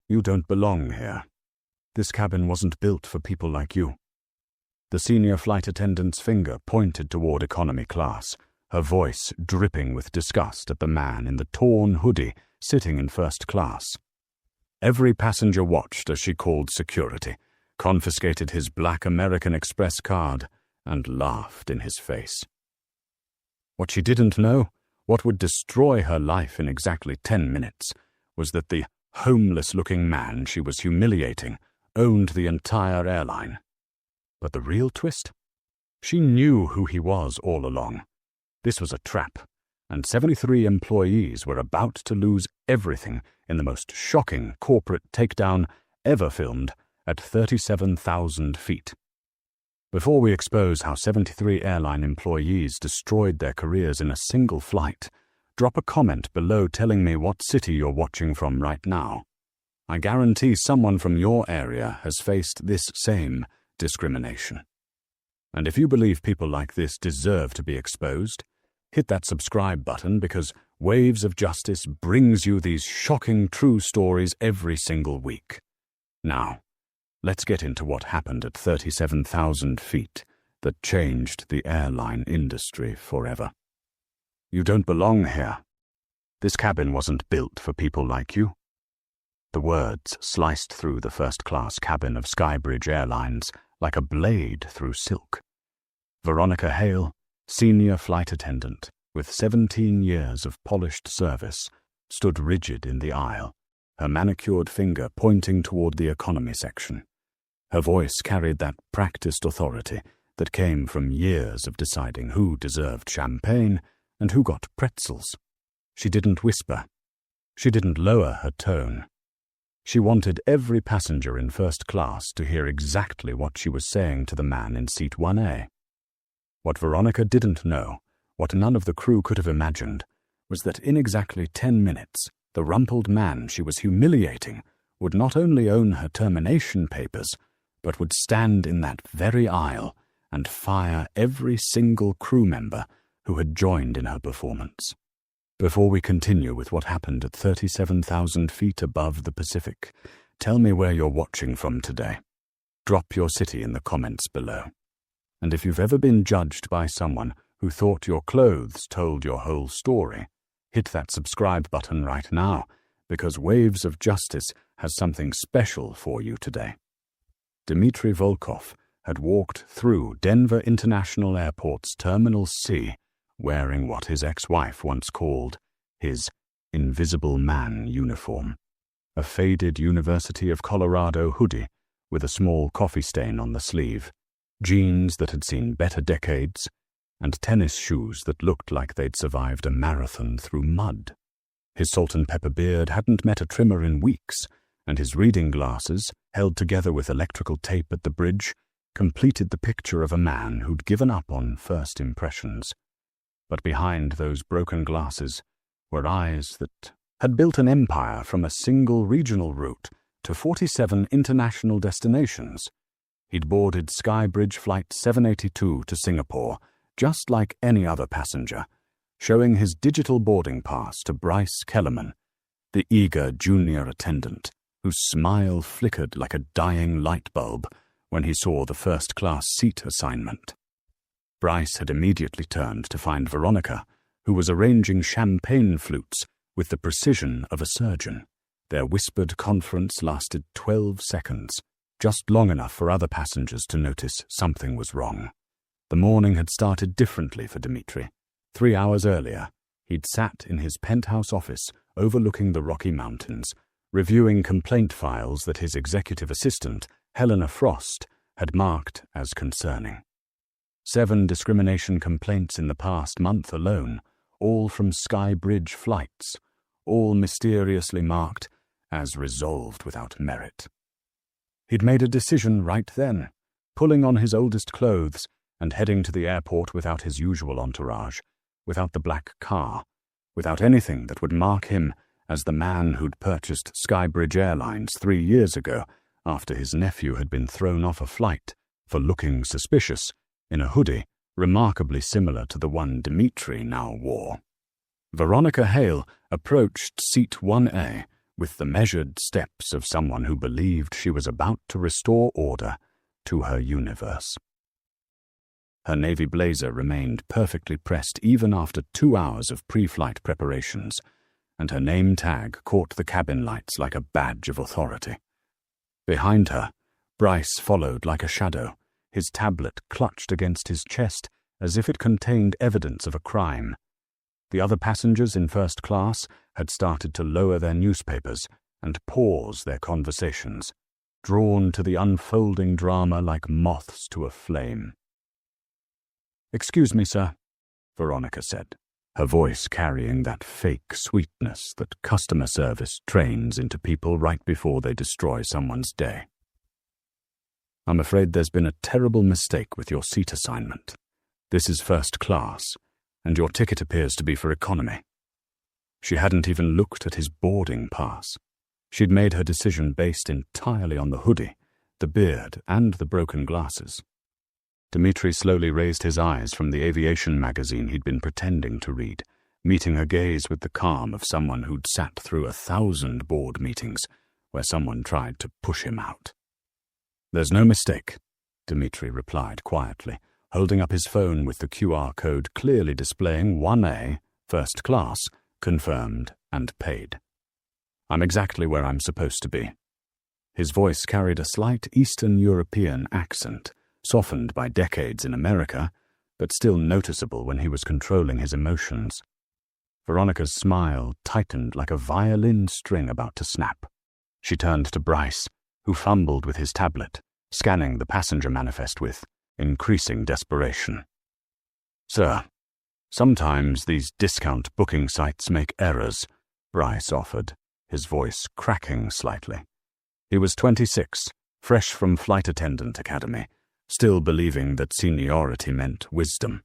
You don't belong here. This cabin wasn't built for people like you." The senior flight attendant's finger pointed toward economy class, her voice dripping with disgust at the man in the torn hoodie sitting in first class. Every passenger watched as she called security, confiscated his black American Express card, and laughed in his face. What she didn't know, what would destroy her life in exactly 10 minutes, was that the homeless-looking man she was humiliating owned the entire airline. But the real twist? She knew who he was all along. This was a trap, and 73 employees were about to lose everything in the most shocking corporate takedown ever filmed at 37,000 feet. Before we expose how 73 airline employees destroyed their careers in a single flight, drop a comment below telling me what city you're watching from right now. I guarantee someone from your area has faced this same discrimination. And if you believe people like this deserve to be exposed, hit that subscribe button, because Waves of Justice brings you these shocking true stories every single week. Now, let's get into what happened at 37,000 feet that changed the airline industry forever. You don't belong here. This cabin wasn't built for people like you. The words sliced through the first-class cabin of Skybridge Airlines like a blade through silk. Veronica Hale, senior flight attendant with 17 years of polished service, stood rigid in the aisle, her manicured finger pointing toward the economy section. Her voice carried that practiced authority that came from years of deciding who deserved champagne and who got pretzels. She didn't whisper. She didn't lower her tone. She wanted every passenger in first class to hear exactly what she was saying to the man in seat 1A. What Veronica didn't know, what none of the crew could have imagined, was that in exactly 10 minutes, the rumpled man she was humiliating would not only own her termination papers, but would stand in that very aisle and fire every single crew member who had joined in her performance. Before we continue with what happened at 37,000 feet above the Pacific, tell me where you're watching from today. Drop your city in the comments below. And if you've ever been judged by someone who thought your clothes told your whole story, hit that subscribe button right now, because Waves of Justice has something special for you today. Dmitry Volkov had walked through Denver International Airport's Terminal C wearing what his ex-wife once called his invisible man uniform, a faded University of Colorado hoodie with a small coffee stain on the sleeve, jeans that had seen better decades, and tennis shoes that looked like they'd survived a marathon through mud. His salt and pepper beard hadn't met a trimmer in weeks, and his reading glasses, held together with electrical tape at the bridge, completed the picture of a man who'd given up on first impressions. But behind those broken glasses were eyes that had built an empire from a single regional route to 47 international destinations. He'd boarded Skybridge Flight 782 to Singapore, just like any other passenger, showing his digital boarding pass to Bryce Kellerman, the eager junior attendant, whose smile flickered like a dying light bulb when he saw the first-class seat assignment. Bryce had immediately turned to find Veronica, who was arranging champagne flutes with the precision of a surgeon. Their whispered conference lasted 12 seconds, just long enough for other passengers to notice something was wrong. The morning had started differently for Dmitry. 3 hours earlier, he'd sat in his penthouse office overlooking the Rocky Mountains, reviewing complaint files that his executive assistant, Helena Frost, had marked as concerning. 7 discrimination complaints in the past month alone, all from Skybridge flights, all mysteriously marked as resolved without merit. He'd made a decision right then, pulling on his oldest clothes and heading to the airport without his usual entourage, without the black car, without anything that would mark him as the man who'd purchased Skybridge Airlines 3 years ago after his nephew had been thrown off a flight for looking suspicious in a hoodie remarkably similar to the one Dmitry now wore. Veronica Hale approached seat 1A with the measured steps of someone who believed she was about to restore order to her universe. Her navy blazer remained perfectly pressed even after 2 hours of pre-flight preparations, and her name tag caught the cabin lights like a badge of authority. Behind her, Bryce followed like a shadow, his tablet clutched against his chest as if it contained evidence of a crime. The other passengers in first class had started to lower their newspapers and pause their conversations, drawn to the unfolding drama like moths to a flame. "Excuse me, sir," Veronica said, her voice carrying that fake sweetness that customer service trains into people right before they destroy someone's day. "I'm afraid there's been a terrible mistake with your seat assignment. This is first class, and your ticket appears to be for economy." She hadn't even looked at his boarding pass. She'd made her decision based entirely on the hoodie, the beard, and the broken glasses. Dmitri slowly raised his eyes from the aviation magazine he'd been pretending to read, meeting her gaze with the calm of someone who'd sat through 1,000 board meetings where someone tried to push him out. "There's no mistake," Dmitri replied quietly, holding up his phone with the QR code clearly displaying 1A, first class, confirmed and paid. "I'm exactly where I'm supposed to be." His voice carried a slight Eastern European accent, softened by decades in America, but still noticeable when he was controlling his emotions. Veronica's smile tightened like a violin string about to snap. She turned to Bryce, who fumbled with his tablet, scanning the passenger manifest with increasing desperation. "Sir, sometimes these discount booking sites make errors," Bryce offered, his voice cracking slightly. He was 26, fresh from Flight Attendant Academy, still believing that seniority meant wisdom.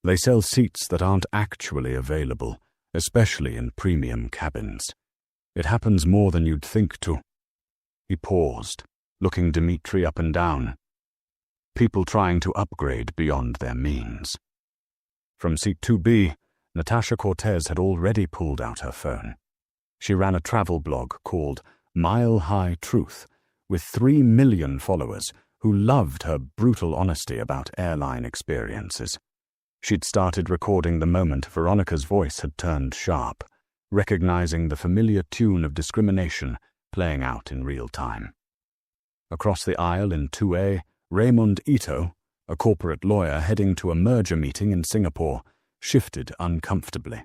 "They sell seats that aren't actually available, especially in premium cabins. It happens more than you'd think to." He paused, looking Dmitri up and down. People trying to upgrade beyond their means. From seat 2B, Natasha Cortez had already pulled out her phone. She ran a travel blog called Mile High Truth, with 3 million followers who loved her brutal honesty about airline experiences. She'd started recording the moment Veronica's voice had turned sharp, recognizing the familiar tune of discrimination playing out in real time. Across the aisle in 2A, Raymond Ito, a corporate lawyer heading to a merger meeting in Singapore, shifted uncomfortably.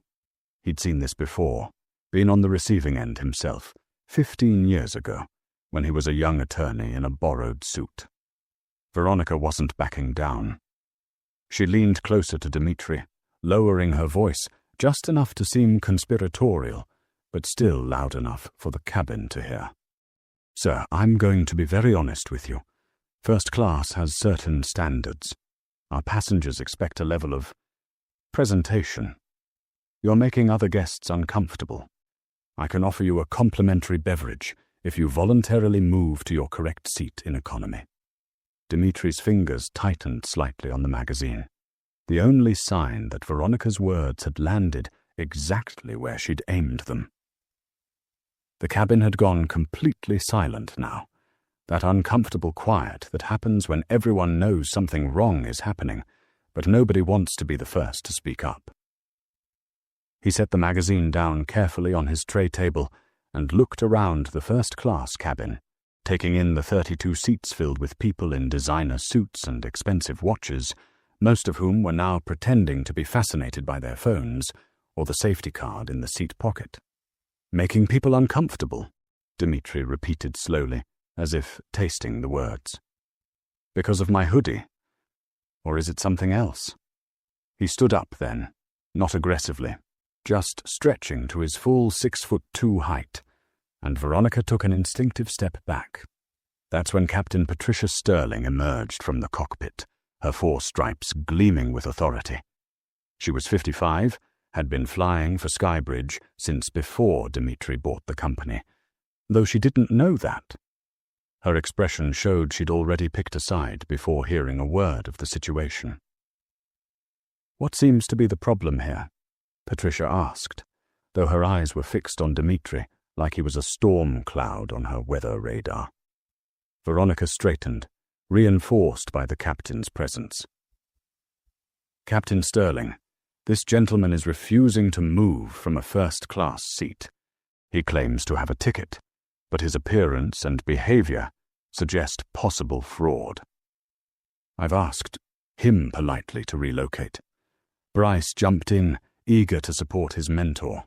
He'd seen this before, been on the receiving end himself, 15 years ago, when he was a young attorney in a borrowed suit. Veronica wasn't backing down. She leaned closer to Dmitri, lowering her voice just enough to seem conspiratorial, but still loud enough for the cabin to hear. "Sir, I'm going to be very honest with you. First class has certain standards. Our passengers expect a level of presentation. You're making other guests uncomfortable. I can offer you a complimentary beverage if you voluntarily move to your correct seat in economy." Dimitri's fingers tightened slightly on the magazine, the only sign that Veronica's words had landed exactly where she'd aimed them. The cabin had gone completely silent now, that uncomfortable quiet that happens when everyone knows something wrong is happening, but nobody wants to be the first to speak up. He set the magazine down carefully on his tray table and looked around the first-class cabin, taking in the 32 seats filled with people in designer suits and expensive watches, most of whom were now pretending to be fascinated by their phones or the safety card in the seat pocket. "Making people uncomfortable," Dmitri repeated slowly, as if tasting the words. "Because of my hoodie? Or is it something else?" He stood up then, not aggressively, just stretching to his full 6'2" height, and Veronica took an instinctive step back. That's when Captain Patricia Sterling emerged from the cockpit, her 4 stripes gleaming with authority. She was 55, had been flying for Skybridge since before Dmitri bought the company, though she didn't know that. Her expression showed she'd already picked a side before hearing a word of the situation. "What seems to be the problem here?" Patricia asked, though her eyes were fixed on Dmitri, like he was a storm cloud on her weather radar. Veronica straightened, reinforced by the captain's presence. "Captain Sterling, this gentleman is refusing to move from a first-class seat. He claims to have a ticket, but his appearance and behavior suggest possible fraud. I've asked him politely to relocate. Bryce jumped in, eager to support his mentor.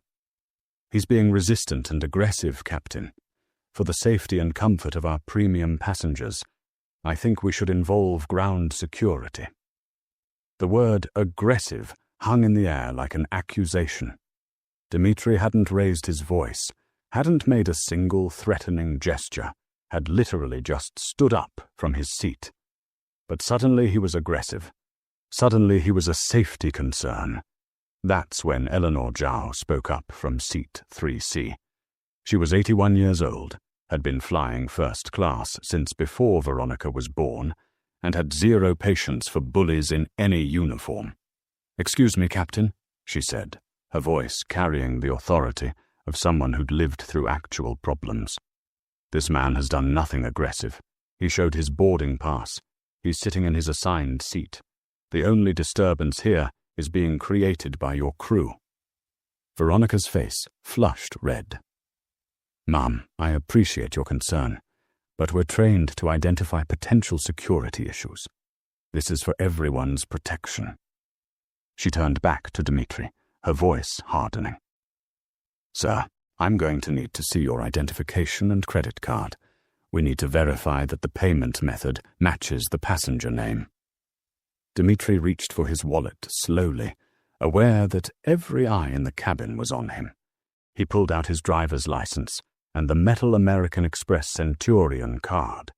He's being resistant and aggressive, Captain. For the safety and comfort of our premium passengers, I think we should involve ground security." The word aggressive hung in the air like an accusation. Dmitri hadn't raised his voice, hadn't made a single threatening gesture, had literally just stood up from his seat. But suddenly he was aggressive. Suddenly he was a safety concern. That's when Eleanor Zhao spoke up from seat 3C. She was 81 years old, had been flying first class since before Veronica was born, and had zero patience for bullies in any uniform. "Excuse me, Captain," she said, her voice carrying the authority of someone who'd lived through actual problems. "This man has done nothing aggressive. He showed his boarding pass. He's sitting in his assigned seat. The only disturbance here is being created by your crew." Veronica's face flushed red. "Ma'am, I appreciate your concern, but we're trained to identify potential security issues. This is for everyone's protection." She turned back to Dmitri, her voice hardening. "Sir, I'm going to need to see your identification and credit card. We need to verify that the payment method matches the passenger name." Dmitri reached for his wallet slowly, aware that every eye in the cabin was on him. He pulled out his driver's license and the metal American Express Centurion card,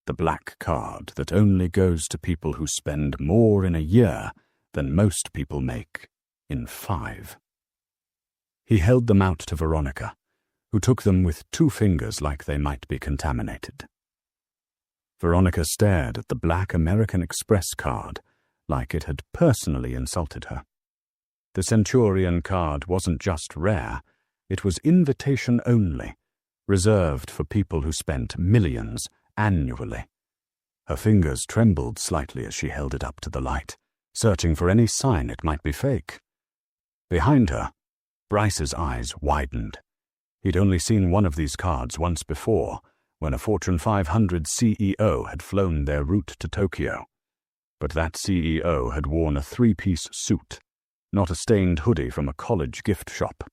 the black card that only goes to people who spend more in a year than most people make in 5. He held them out to Veronica, who took them with 2 fingers like they might be contaminated. Veronica stared at the black American Express card like it had personally insulted her. The Centurion card wasn't just rare, it was invitation only, reserved for people who spent millions annually. Her fingers trembled slightly as she held it up to the light, searching for any sign it might be fake. Behind her, Bryce's eyes widened. He'd only seen one of these cards once before, when a Fortune 500 CEO had flown their route to Tokyo. But that CEO had worn a 3-piece suit, not a stained hoodie from a college gift shop.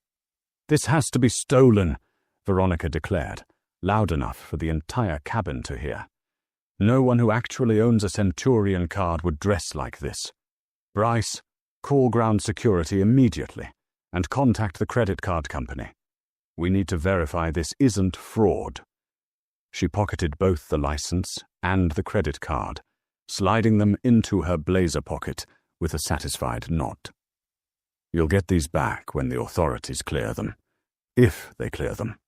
"This has to be stolen," Veronica declared, loud enough for the entire cabin to hear. "No one who actually owns a Centurion card would dress like this. Bryce, call ground security immediately and contact the credit card company. We need to verify this isn't fraud." She pocketed both the license and the credit card, sliding them into her blazer pocket with a satisfied nod. "You'll get these back when the authorities clear them, if they clear them."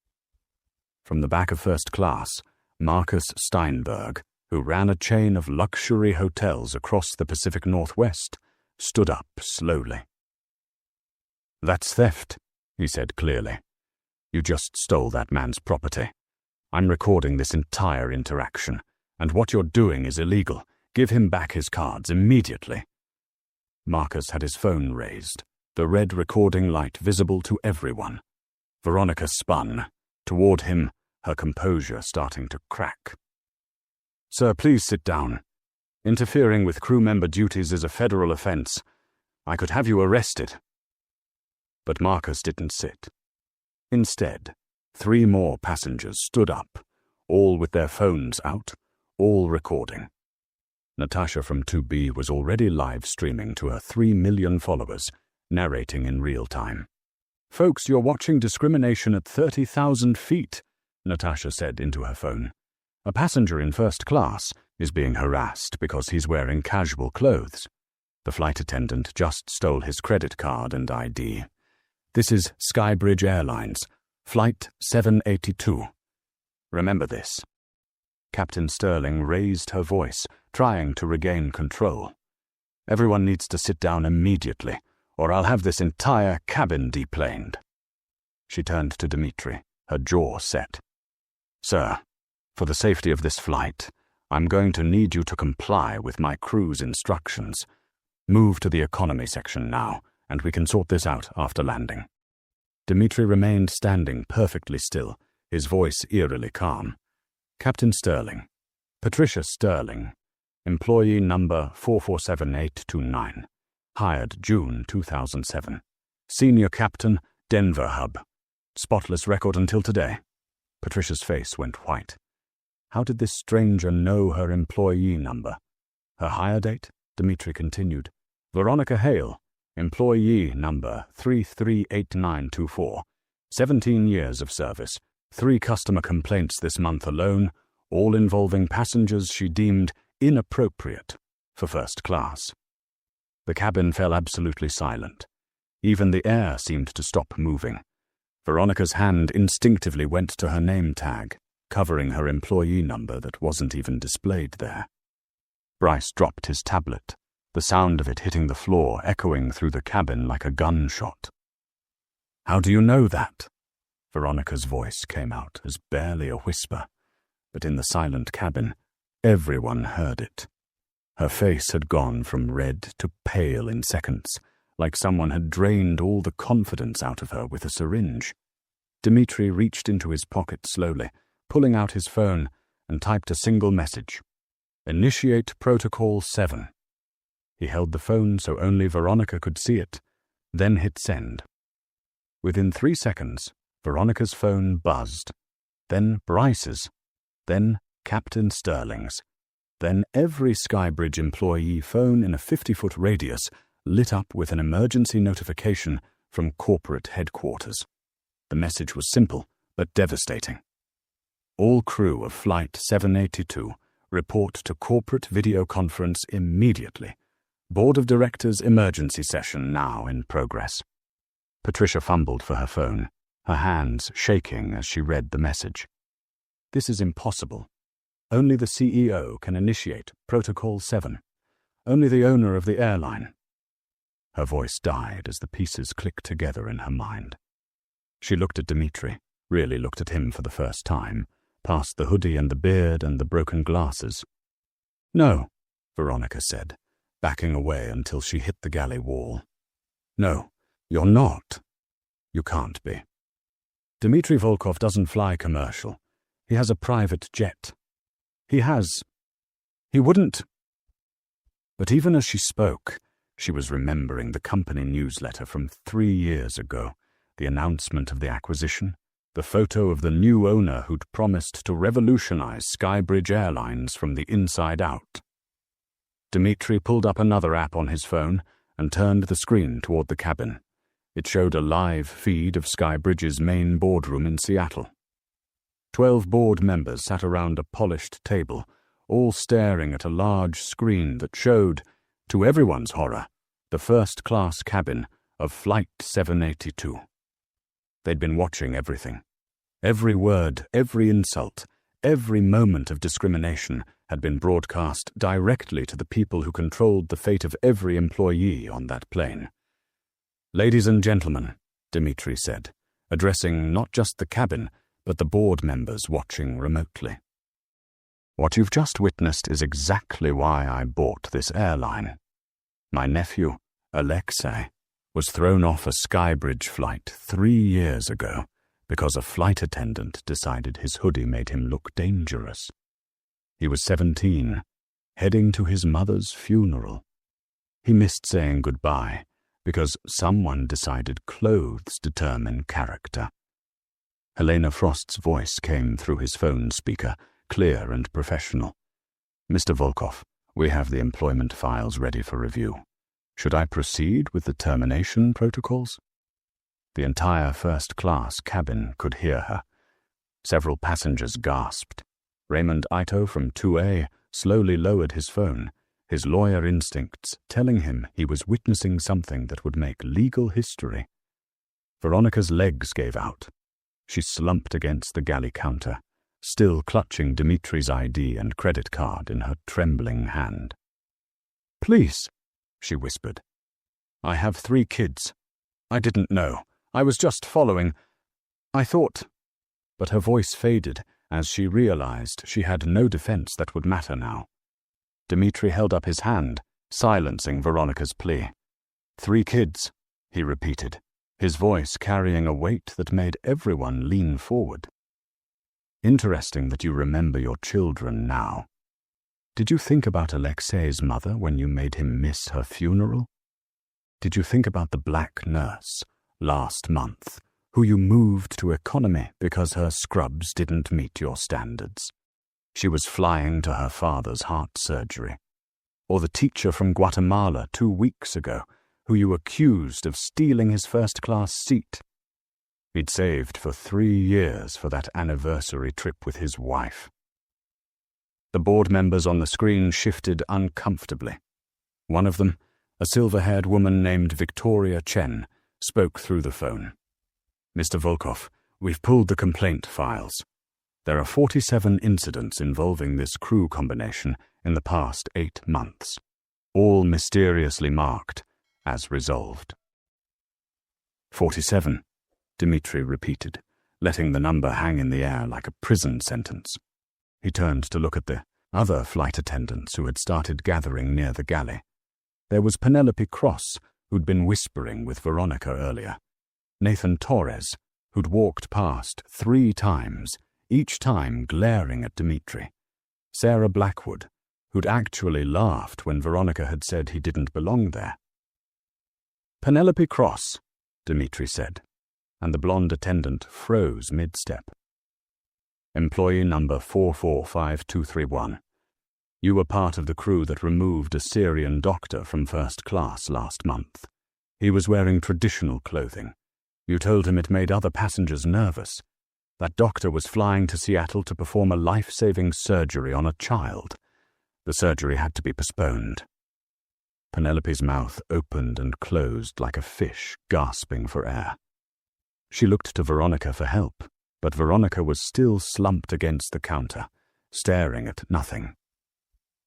From the back of first class, Marcus Steinberg, who ran a chain of luxury hotels across the Pacific Northwest, stood up slowly. "That's theft," he said clearly. "You just stole that man's property. I'm recording this entire interaction, and what you're doing is illegal. Give him back his cards immediately." Marcus had his phone raised, the red recording light visible to everyone. Veronica spun. Toward him, her composure starting to crack. "Sir, please sit down. Interfering with crew member duties is a federal offense. I could have you arrested." But Marcus didn't sit. Instead, 3 more passengers stood up, all with their phones out, all recording. Natasha from 2B was already live streaming to her 3 million followers, narrating in real time. "Folks, you're watching discrimination at 30,000 feet, Natasha said into her phone. "A passenger in first class is being harassed because he's wearing casual clothes. The flight attendant just stole his credit card and ID. This is Skybridge Airlines, Flight 782. Remember this." Captain Sterling raised her voice, trying to regain control. "Everyone needs to sit down immediately, or I'll have this entire cabin deplaned." She turned to Dmitri, her jaw set. "Sir, for the safety of this flight, I'm going to need you to comply with my crew's instructions. Move to the economy section now, and we can sort this out after landing." Dimitri remained standing perfectly still, his voice eerily calm. "Captain Sterling. Patricia Sterling. Employee number 447829. Hired June 2007. Senior Captain, Denver Hub. Spotless record until today." Patricia's face went white. How did this stranger know her employee number? Her hire date? Dimitri continued. "Veronica Hale, employee number 338924. 17 years of service. 3 customer complaints this month alone, all involving passengers she deemed inappropriate for first class." The cabin fell absolutely silent. Even the air seemed to stop moving. Veronica's hand instinctively went to her name tag, covering her employee number that wasn't even displayed there. Bryce dropped his tablet, the sound of it hitting the floor echoing through the cabin like a gunshot. "How do you know that?" Veronica's voice came out as barely a whisper, but in the silent cabin, everyone heard it. Her face had gone from red to pale in seconds, like someone had drained all the confidence out of her with a syringe. Dimitri reached into his pocket slowly, pulling out his phone, and typed a single message. "Initiate Protocol 7. He held the phone so only Veronica could see it, then hit send. Within 3 seconds, Veronica's phone buzzed, then Bryce's, then Captain Sterling's, then every Skybridge employee phone in a 50-foot radius lit up with an emergency notification from corporate headquarters. The message was simple, but devastating. "All crew of Flight 782 report to corporate video conference immediately. Board of Directors emergency session now in progress." Patricia fumbled for her phone, her hands shaking as she read the message. "This is impossible. Only the CEO can initiate Protocol 7. Only the owner of the airline." Her voice died as the pieces clicked together in her mind. She looked at Dimitri, really looked at him for the first time, past the hoodie and the beard and the broken glasses. "No," Veronica said, backing away until she hit the galley wall. "No, you're not. You can't be. Dmitry Volkov doesn't fly commercial. He has a private jet. He wouldn't..." But even as she spoke, she was remembering the company newsletter from 3 years ago, the announcement of the acquisition, the photo of the new owner who'd promised to revolutionize Skybridge Airlines from the inside out. Dimitri pulled up another app on his phone and turned the screen toward the cabin. It showed a live feed of Skybridge's main boardroom in Seattle. 12 board members sat around a polished table, all staring at a large screen that showed, to everyone's horror, the first-class cabin of Flight 782. They'd been watching everything. Every word, every insult, every moment of discrimination had been broadcast directly to the people who controlled the fate of every employee on that plane. "Ladies and gentlemen," Dimitri said, addressing not just the cabin, but the board members watching remotely. "What you've just witnessed is exactly why I bought this airline. My nephew, Alexei, was thrown off a Skybridge flight 3 years ago because a flight attendant decided his hoodie made him look dangerous. He was 17, heading to his mother's funeral. He missed saying goodbye because someone decided clothes determine character." Helena Frost's voice came through his phone speaker, clear and professional. "Mr. Volkov, we have the employment files ready for review. Should I proceed with the termination protocols?" The entire first-class cabin could hear her. Several passengers gasped. Raymond Ito from 2A slowly lowered his phone, his lawyer instincts telling him he was witnessing something that would make legal history. Veronica's legs gave out. She slumped against the galley counter, still clutching Dimitri's ID and credit card in her trembling hand. "Please," she whispered. "I have 3 kids. I didn't know. I was just following. I thought..." but her voice faded as she realized she had no defense that would matter now. Dmitri held up his hand, silencing Veronica's plea. 3 kids, he repeated, his voice carrying a weight that made everyone lean forward. Interesting that you remember your children now. Did you think about Alexei's mother when you made him miss her funeral? Did you think about the black nurse last month, who you moved to economy because her scrubs didn't meet your standards? She was flying to her father's heart surgery. Or the teacher from Guatemala 2 weeks ago, who you accused of stealing his first-class seat. He'd saved for 3 years for that anniversary trip with his wife. The board members on the screen shifted uncomfortably. One of them, a silver-haired woman named Victoria Chen, spoke through the phone. Mr. Volkov, we've pulled the complaint files. There are 47 incidents involving this crew combination in the past 8 months, all mysteriously marked as resolved. 47, Dmitri repeated, letting the number hang in the air like a prison sentence. He turned to look at the other flight attendants who had started gathering near the galley. There was Penelope Cross, who'd been whispering with Veronica earlier. Nathan Torres, who'd walked past 3 times, each time glaring at Dmitri. Sarah Blackwood, who'd actually laughed when Veronica had said he didn't belong there. Penelope Cross, Dmitri said, and the blonde attendant froze mid-step. Employee number 445231. You were part of the crew that removed a Syrian doctor from first class last month. He was wearing traditional clothing. You told him it made other passengers nervous. That doctor was flying to Seattle to perform a life-saving surgery on a child. The surgery had to be postponed. Penelope's mouth opened and closed like a fish gasping for air. She looked to Veronica for help, but Veronica was still slumped against the counter, staring at nothing.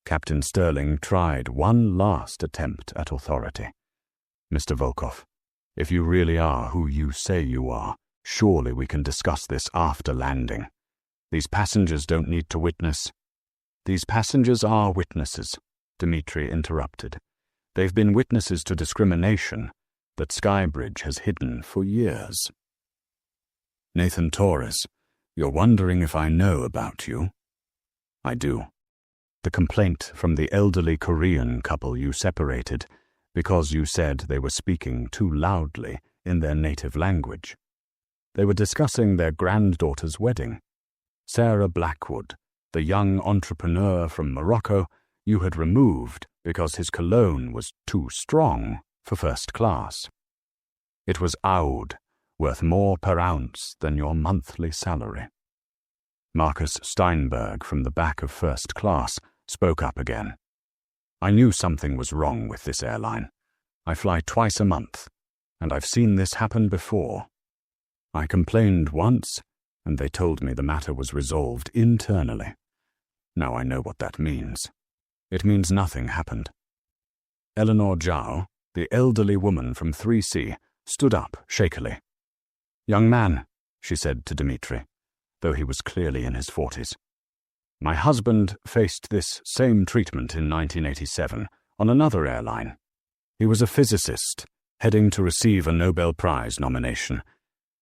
Captain Sterling tried one last attempt at authority. Mr. Volkov, if you really are who you say you are, surely we can discuss this after landing. These passengers don't need to witness. These passengers are witnesses, Dmitri interrupted. They've been witnesses to discrimination that Skybridge has hidden for years. Nathan Torres, you're wondering if I know about you? I do. The complaint from the elderly Korean couple you separated because you said they were speaking too loudly in their native language. They were discussing their granddaughter's wedding. Sarah Blackwood, the young entrepreneur from Morocco, you had removed because his cologne was too strong for first class. It was oud, worth more per ounce than your monthly salary. Marcus Steinberg from the back of first class spoke up again. I knew something was wrong with this airline. I fly twice a month, and I've seen this happen before. I complained once, and they told me the matter was resolved internally. Now I know what that means. It means nothing happened. Eleanor Zhao, the elderly woman from 3C, stood up shakily. Young man, she said to Dmitri, though he was clearly in his 40s. My husband faced this same treatment in 1987 on another airline. He was a physicist, heading to receive a Nobel Prize nomination,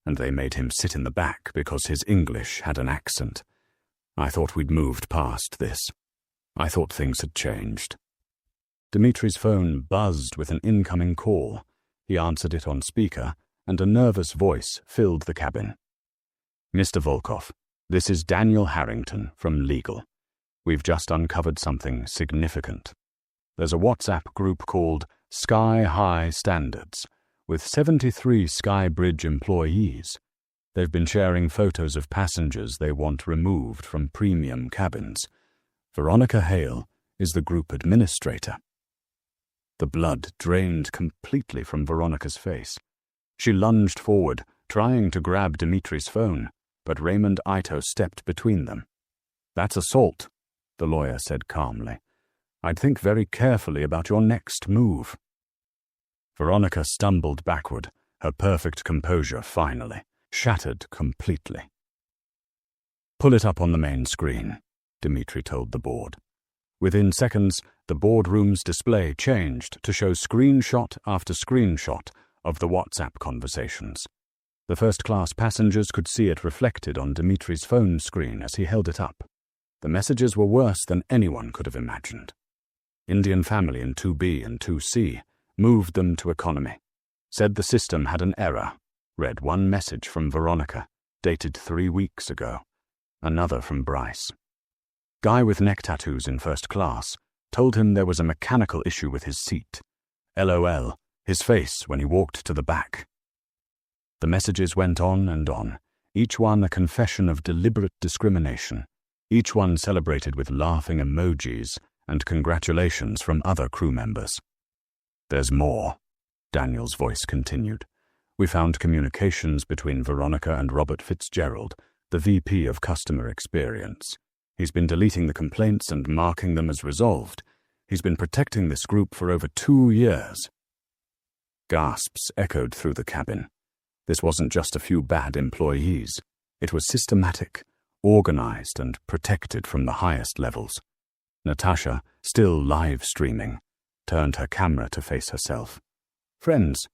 and they made him sit in the back because his English had an accent. I thought we'd moved past this. I thought things had changed. Dmitri's phone buzzed with an incoming call. He answered it on speaker, and a nervous voice filled the cabin. Mr. Volkov, this is Daniel Harrington from Legal. We've just uncovered something significant. There's a WhatsApp group called Sky High Standards, with 73 Skybridge employees. They've been sharing photos of passengers they want removed from premium cabins. Veronica Hale is the group administrator. The blood drained completely from Veronica's face. She lunged forward, trying to grab Dmitri's phone, but Raymond Ito stepped between them. That's assault, the lawyer said calmly. I'd think very carefully about your next move. Veronica stumbled backward, her perfect composure finally shattered completely. Pull it up on the main screen, Dmitri told the board. Within seconds, the boardroom's display changed to show screenshot after screenshot of the WhatsApp conversations. The first-class passengers could see it reflected on Dmitri's phone screen as he held it up. The messages were worse than anyone could have imagined. Indian family in 2B and 2C moved them to economy. Said the system had an error. Read one message from Veronica, dated 3 weeks ago. Another from Bryce. Guy with neck tattoos in first class told him there was a mechanical issue with his seat. LOL, his face when he walked to the back. The messages went on and on, each one a confession of deliberate discrimination, each one celebrated with laughing emojis and congratulations from other crew members. There's more, Daniel's voice continued. We found communications between Veronica and Robert Fitzgerald, the VP of Customer Experience. He's been deleting the complaints and marking them as resolved. He's been protecting this group for over 2 years. Gasps echoed through the cabin. This wasn't just a few bad employees. It was systematic, organized, and protected from the highest levels. Natasha, still live streaming, turned her camera to face herself. Friends,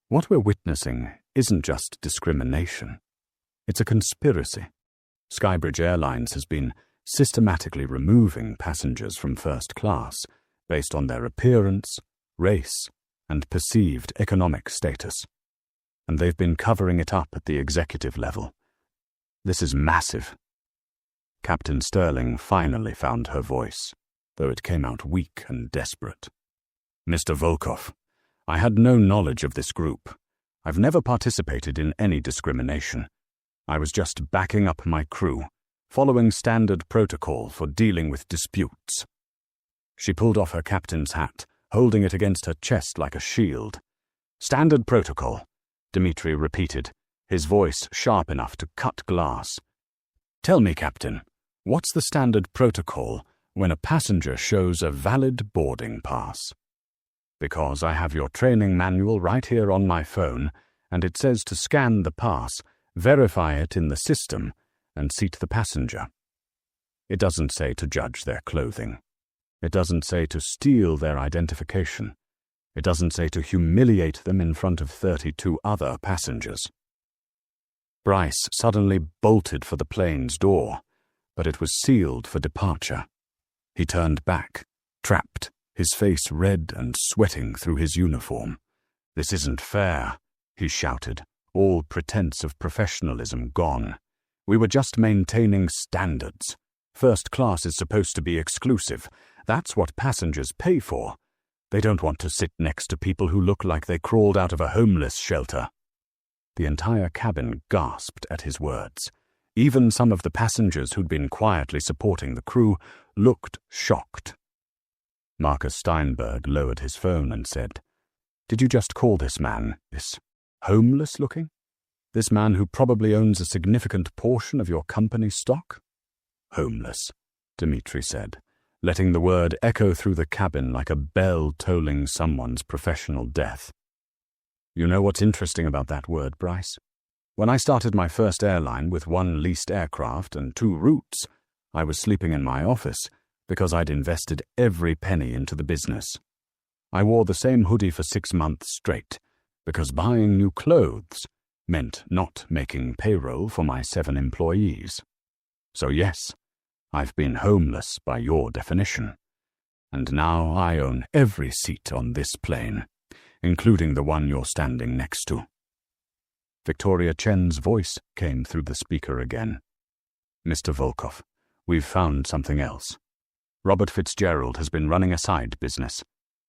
what we're witnessing isn't just discrimination. It's a conspiracy. Skybridge Airlines has been systematically removing passengers from first class based on their appearance, race, and perceived economic status. And they've been covering it up at the executive level. This is massive. Captain Sterling finally found her voice, though it came out weak and desperate. Mr. Volkov, I had no knowledge of this group. I've never participated in any discrimination. I was just backing up my crew, following standard protocol for dealing with disputes. She pulled off her captain's hat, holding it against her chest like a shield. Standard protocol, Dmitri repeated, his voice sharp enough to cut glass. Tell me, Captain, what's the standard protocol when a passenger shows a valid boarding pass? Because I have your training manual right here on my phone, and it says to scan the pass, verify it in the system, and seat the passenger. It doesn't say to judge their clothing. It doesn't say to steal their identification. It doesn't say to humiliate them in front of 32 other passengers. Bryce suddenly bolted for the plane's door, but it was sealed for departure. He turned back, trapped, his face red and sweating through his uniform. This isn't fair, he shouted, all pretense of professionalism gone. We were just maintaining standards. First class is supposed to be exclusive. That's what passengers pay for. They don't want to sit next to people who look like they crawled out of a homeless shelter. The entire cabin gasped at his words. Even some of the passengers who'd been quietly supporting the crew looked shocked. Marcus Steinberg lowered his phone and said, "Did you just call this man, this homeless-looking? This man who probably owns a significant portion of your company stock?" "Homeless," Dmitri said, letting the word echo through the cabin like a bell tolling someone's professional death. You know what's interesting about that word, Bryce? When I started my first airline with 1 leased aircraft and 2 routes, I was sleeping in my office because I'd invested every penny into the business. I wore the same hoodie for 6 months straight because buying new clothes meant not making payroll for my 7 employees. So yes, I've been homeless by your definition. And now I own every seat on this plane, including the one you're standing next to. Victoria Chen's voice came through the speaker again. Mr. Volkov, we've found something else. Robert Fitzgerald has been running a side business.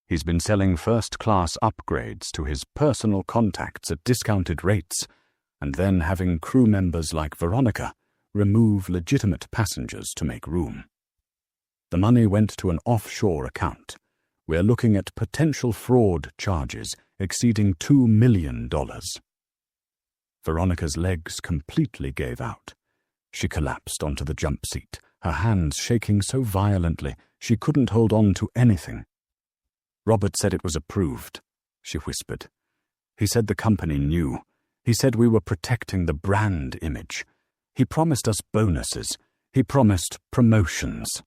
He's been selling first-class upgrades to his personal contacts at discounted rates, and then having crew members like Veronica remove legitimate passengers to make room. The money went to an offshore account. We're looking at potential fraud charges exceeding $2 million. Veronica's legs completely gave out. She collapsed onto the jump seat, her hands shaking so violently she couldn't hold on to anything. Robert said it was approved, she whispered. He said the company knew. He said we were protecting the brand image. He promised us bonuses. He promised promotions.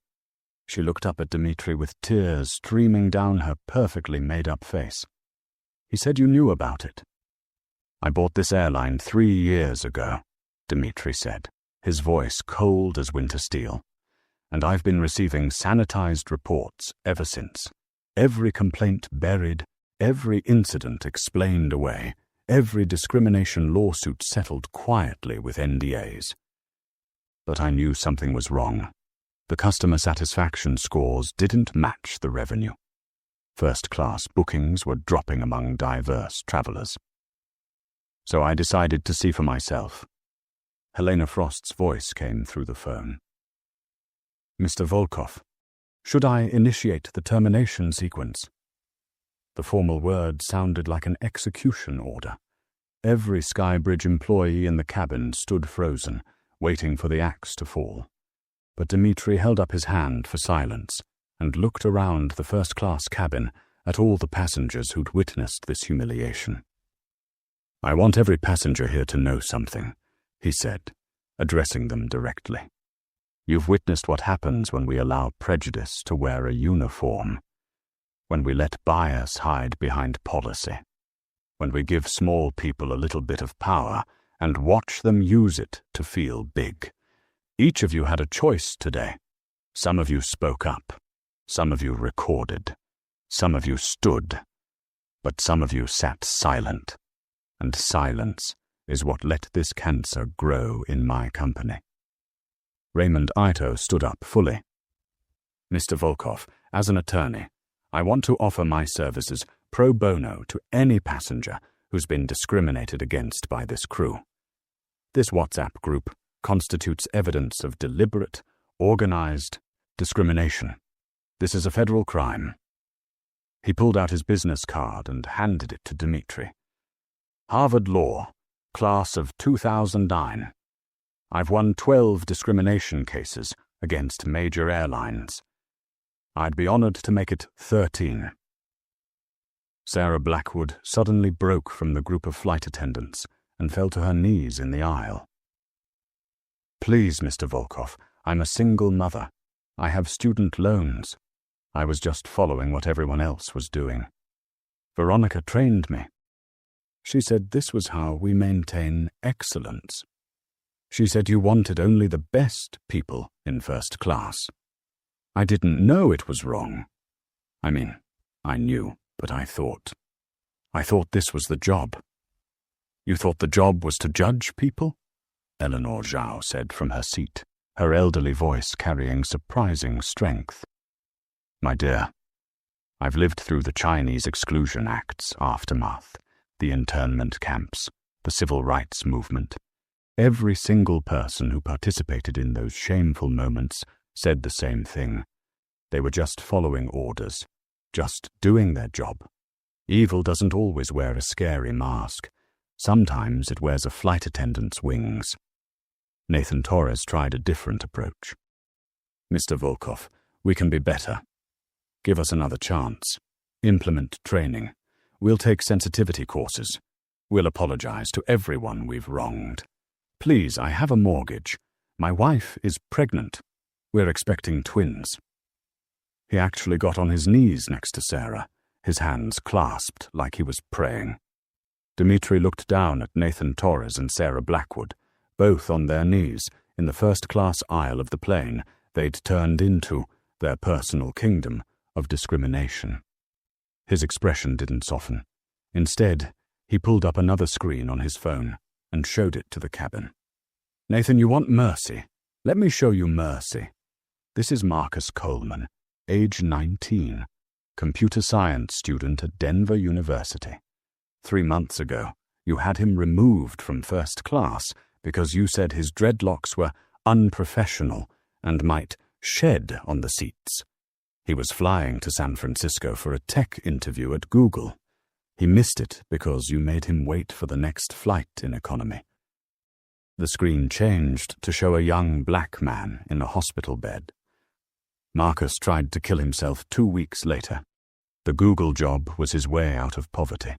She looked up at Dmitri with tears streaming down her perfectly made-up face. He said you knew about it. I bought this airline 3 years ago, Dmitri said, his voice cold as winter steel. And I've been receiving sanitized reports ever since. Every complaint buried, every incident explained away, every discrimination lawsuit settled quietly with NDAs. But I knew something was wrong. The customer satisfaction scores didn't match the revenue. First-class bookings were dropping among diverse travelers. So I decided to see for myself. Helena Frost's voice came through the phone. Mr. Volkov, should I initiate the termination sequence? The formal word sounded like an execution order. Every Skybridge employee in the cabin stood frozen, waiting for the axe to fall. But Dmitri held up his hand for silence and looked around the first-class cabin at all the passengers who'd witnessed this humiliation. I want every passenger here to know something, he said, addressing them directly. You've witnessed what happens when we allow prejudice to wear a uniform, when we let bias hide behind policy, when we give small people a little bit of power and watch them use it to feel big. Each of you had a choice today. Some of you spoke up. Some of you recorded. Some of you stood. But some of you sat silent. And silence is what let this cancer grow in my company. Raymond Ito stood up fully. Mr. Volkov, as an attorney, I want to offer my services pro bono to any passenger who's been discriminated against by this crew. This WhatsApp group constitutes evidence of deliberate, organized discrimination. This is a federal crime. He pulled out his business card and handed it to Dmitri. Harvard Law, class of 2009. I've won 12 discrimination cases against major airlines. I'd be honored to make it 13. Sarah Blackwood suddenly broke from the group of flight attendants and fell to her knees in the aisle. Please, Mr. Volkov, I'm a single mother. I have student loans. I was just following what everyone else was doing. Veronica trained me. She said this was how we maintain excellence. She said you wanted only the best people in first class. I didn't know it was wrong. I mean, I knew, but I thought this was the job. You thought the job was to judge people? Eleanor Zhao said from her seat, her elderly voice carrying surprising strength. My dear, I've lived through the Chinese Exclusion Act's aftermath, the internment camps, the civil rights movement. Every single person who participated in those shameful moments said the same thing. They were just following orders, just doing their job. Evil doesn't always wear a scary mask. Sometimes it wears a flight attendant's wings. Nathan Torres tried a different approach. Mr. Volkov, we can be better. Give us another chance. Implement training. We'll take sensitivity courses. We'll apologize to everyone we've wronged. Please, I have a mortgage. My wife is pregnant. We're expecting twins. He actually got on his knees next to Sarah, his hands clasped like he was praying. Dmitri looked down at Nathan Torres and Sarah Blackwood, both on their knees in the first-class aisle of the plane they'd turned into their personal kingdom of discrimination. His expression didn't soften. Instead, he pulled up another screen on his phone and showed it to the cabin. Nathan, you want mercy? Let me show you mercy. This is Marcus Coleman, age 19, computer science student at Denver University. 3 months ago, you had him removed from first class because you said his dreadlocks were unprofessional and might shed on the seats. He was flying to San Francisco for a tech interview at Google. He missed it because you made him wait for the next flight in economy. The screen changed to show a young black man in a hospital bed. Marcus tried to kill himself 2 weeks later. The Google job was his way out of poverty.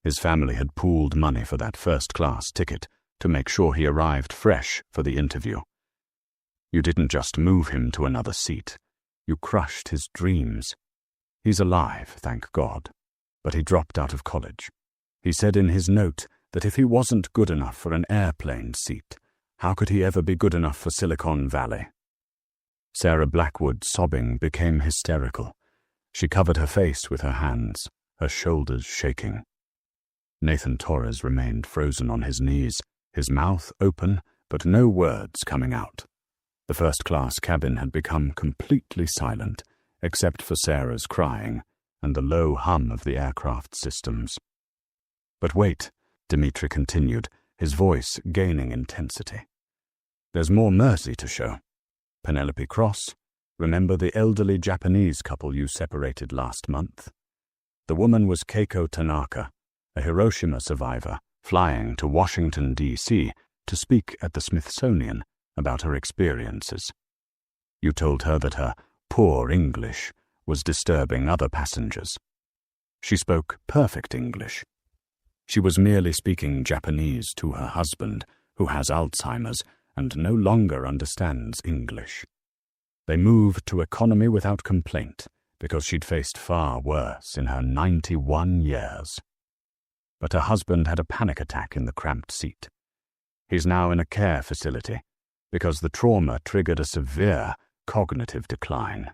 His family had pooled money for that first-class ticket to make sure he arrived fresh for the interview. You didn't just move him to another seat. You crushed his dreams. He's alive, thank God, but he dropped out of college. He said in his note that if he wasn't good enough for an airplane seat, how could he ever be good enough for Silicon Valley? Sarah Blackwood, sobbing, became hysterical. She covered her face with her hands, her shoulders shaking. Nathan Torres remained frozen on his knees, his mouth open, but no words coming out. The first-class cabin had become completely silent, except for Sarah's crying and the low hum of the aircraft systems. But wait, Dimitri continued, his voice gaining intensity. There's more mercy to show. Penelope Cross, remember the elderly Japanese couple you separated last month? The woman was Keiko Tanaka, a Hiroshima survivor, flying to Washington, D.C. to speak at the Smithsonian about her experiences. You told her that her poor English was disturbing other passengers. She spoke perfect English. She was merely speaking Japanese to her husband, who has Alzheimer's and no longer understands English. They moved to economy without complaint, because she'd faced far worse in her 91 years. But her husband had a panic attack in the cramped seat. He's now in a care facility, because the trauma triggered a severe cognitive decline.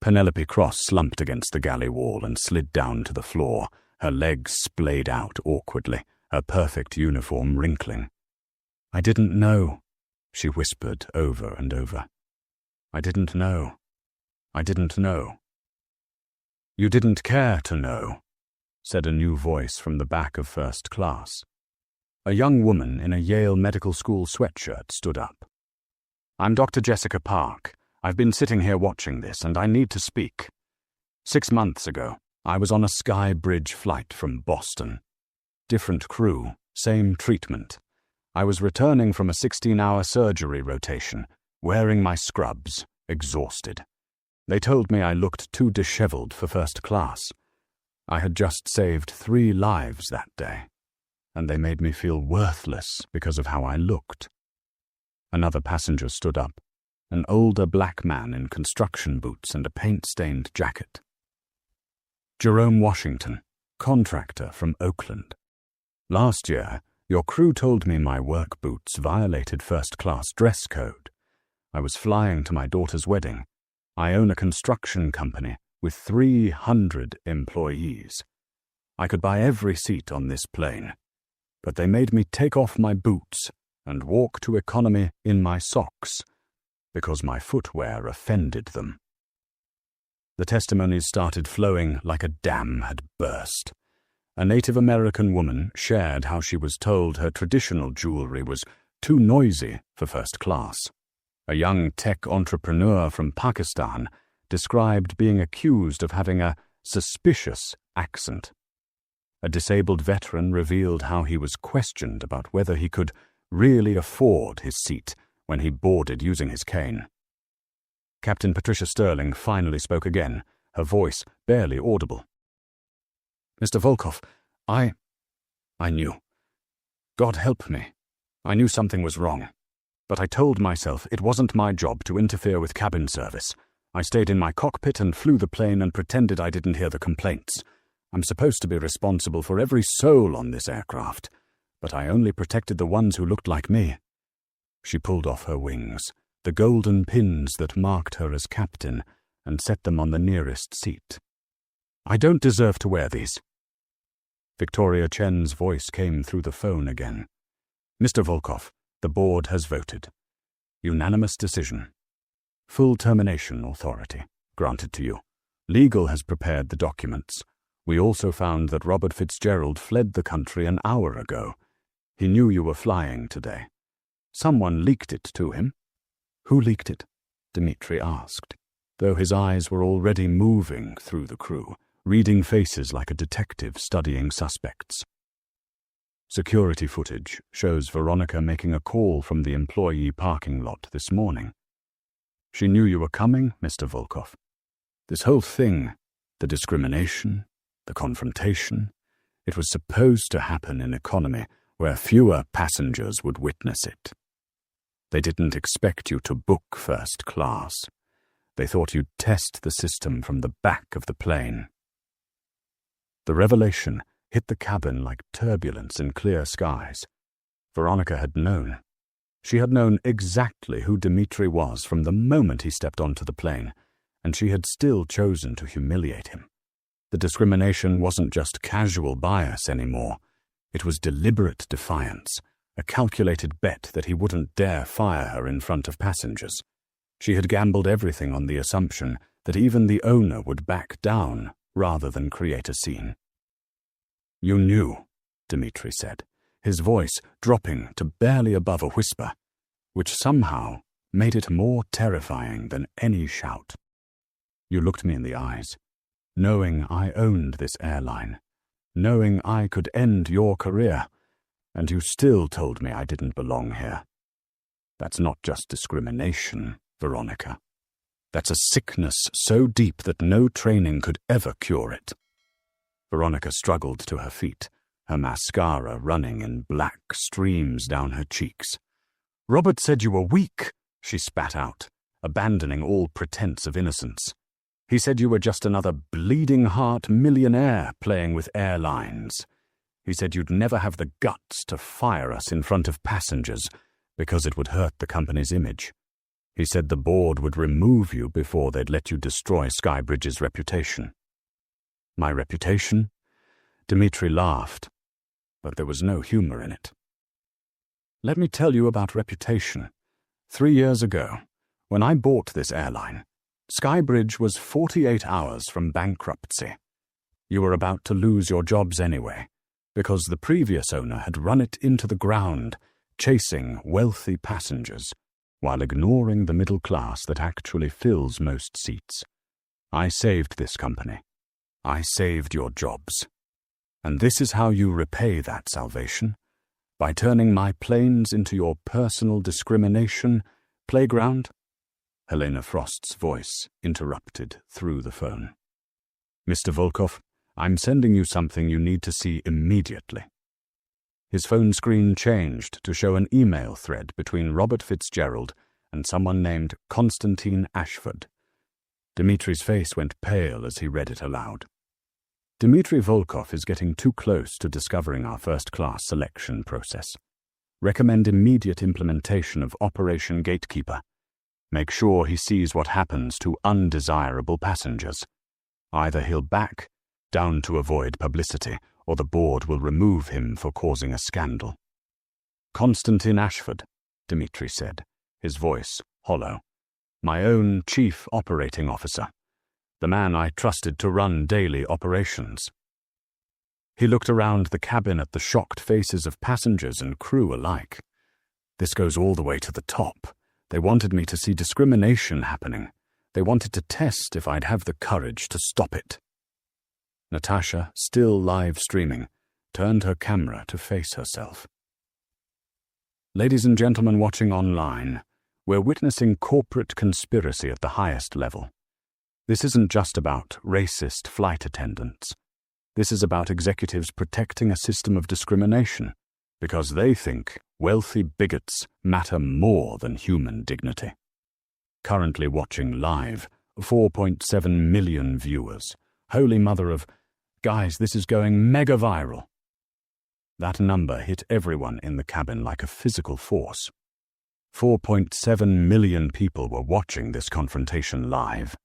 Penelope Cross slumped against the galley wall and slid down to the floor, her legs splayed out awkwardly, her perfect uniform wrinkling. I didn't know, she whispered over and over. I didn't know. I didn't know. You didn't care to know, said a new voice from the back of first class. A young woman in a Yale Medical School sweatshirt stood up. I'm Dr. Jessica Park. I've been sitting here watching this, and I need to speak. 6 months ago, I was on a Sky Bridge flight from Boston. Different crew, same treatment. I was returning from a 16-hour surgery rotation, wearing my scrubs, exhausted. They told me I looked too disheveled for first class. I had just saved 3 lives that day, and they made me feel worthless because of how I looked. Another passenger stood up, an older black man in construction boots and a paint-stained jacket. Jerome Washington, contractor from Oakland. Last year, your crew told me my work boots violated first-class dress code. I was flying to my daughter's wedding. I own a construction company with 300 employees. I could buy every seat on this plane, but they made me take off my boots and walk to economy in my socks because my footwear offended them. The testimonies started flowing like a dam had burst. A Native American woman shared how she was told her traditional jewelry was too noisy for first class. A young tech entrepreneur from Pakistan described being accused of having a suspicious accent. A disabled veteran revealed how he was questioned about whether he could really afford his seat when he boarded using his cane. Captain Patricia Sterling finally spoke again, her voice barely audible. Mr. Volkov, I knew. God help me. I knew something was wrong. But I told myself it wasn't my job to interfere with cabin service. I stayed in my cockpit and flew the plane and pretended I didn't hear the complaints. I'm supposed to be responsible for every soul on this aircraft, but I only protected the ones who looked like me. She pulled off her wings, the golden pins that marked her as captain, and set them on the nearest seat. I don't deserve to wear these. Victoria Chen's voice came through the phone again. Mr. Volkov, the board has voted. Unanimous decision. Full termination authority granted to you. Legal has prepared the documents. We also found that Robert Fitzgerald fled the country an hour ago. He knew you were flying today. Someone leaked it to him. Who leaked it? Dimitri asked, though his eyes were already moving through the crew, reading faces like a detective studying suspects. Security footage shows Veronica making a call from the employee parking lot this morning. She knew you were coming, Mr. Volkov. This whole thing, the discrimination, the confrontation, it was supposed to happen in economy where fewer passengers would witness it. They didn't expect you to book first class. They thought you'd test the system from the back of the plane. The revelation hit the cabin like turbulence in clear skies. Veronica had known. She had known exactly who Dmitri was from the moment he stepped onto the plane, and she had still chosen to humiliate him. The discrimination wasn't just casual bias anymore. It was deliberate defiance, a calculated bet that he wouldn't dare fire her in front of passengers. She had gambled everything on the assumption that even the owner would back down rather than create a scene. "You knew," Dmitri said, his voice dropping to barely above a whisper, which somehow made it more terrifying than any shout. "You looked me in the eyes, knowing I owned this airline, knowing I could end your career, and you still told me I didn't belong here. That's not just discrimination, Veronica. That's a sickness so deep that no training could ever cure it." Veronica struggled to her feet, her mascara running in black streams down her cheeks. "Robert said you were weak," she spat out, abandoning all pretense of innocence. "He said you were just another bleeding-heart millionaire playing with airlines. He said you'd never have the guts to fire us in front of passengers because it would hurt the company's image. He said the board would remove you before they'd let you destroy Skybridge's reputation." "My reputation?" Dmitri laughed, but there was no humor in it. "Let me tell you about reputation. 3 years ago, when I bought this airline, Skybridge was 48 hours from bankruptcy. You were about to lose your jobs anyway, because the previous owner had run it into the ground, chasing wealthy passengers, while ignoring the middle class that actually fills most seats. I saved this company. I saved your jobs. And this is how you repay that salvation, by turning my planes into your personal discrimination playground." Helena Frost's voice interrupted through the phone. "Mr. Volkov, I'm sending you something you need to see immediately." His phone screen changed to show an email thread between Robert Fitzgerald and someone named Konstantin Ashford. Dmitri's face went pale as he read it aloud. "Dmitri Volkov is getting too close to discovering our first-class selection process. Recommend immediate implementation of Operation Gatekeeper. Make sure he sees what happens to undesirable passengers. Either he'll back, down to avoid publicity, or the board will remove him for causing a scandal." "Konstantin Ashford," Dmitri said, his voice hollow. "My own chief operating officer. The man I trusted to run daily operations." He looked around the cabin at the shocked faces of passengers and crew alike. "This goes all the way to the top. They wanted me to see discrimination happening. They wanted to test if I'd have the courage to stop it." Natasha, still live streaming, turned her camera to face herself. "Ladies and gentlemen watching online, we're witnessing corporate conspiracy at the highest level. This isn't just about racist flight attendants. This is about executives protecting a system of discrimination because they think wealthy bigots matter more than human dignity." Currently watching live, 4.7 million viewers. Holy mother of... Guys, this is going mega viral. That number hit everyone in the cabin like a physical force. 4.7 million people were watching this confrontation live.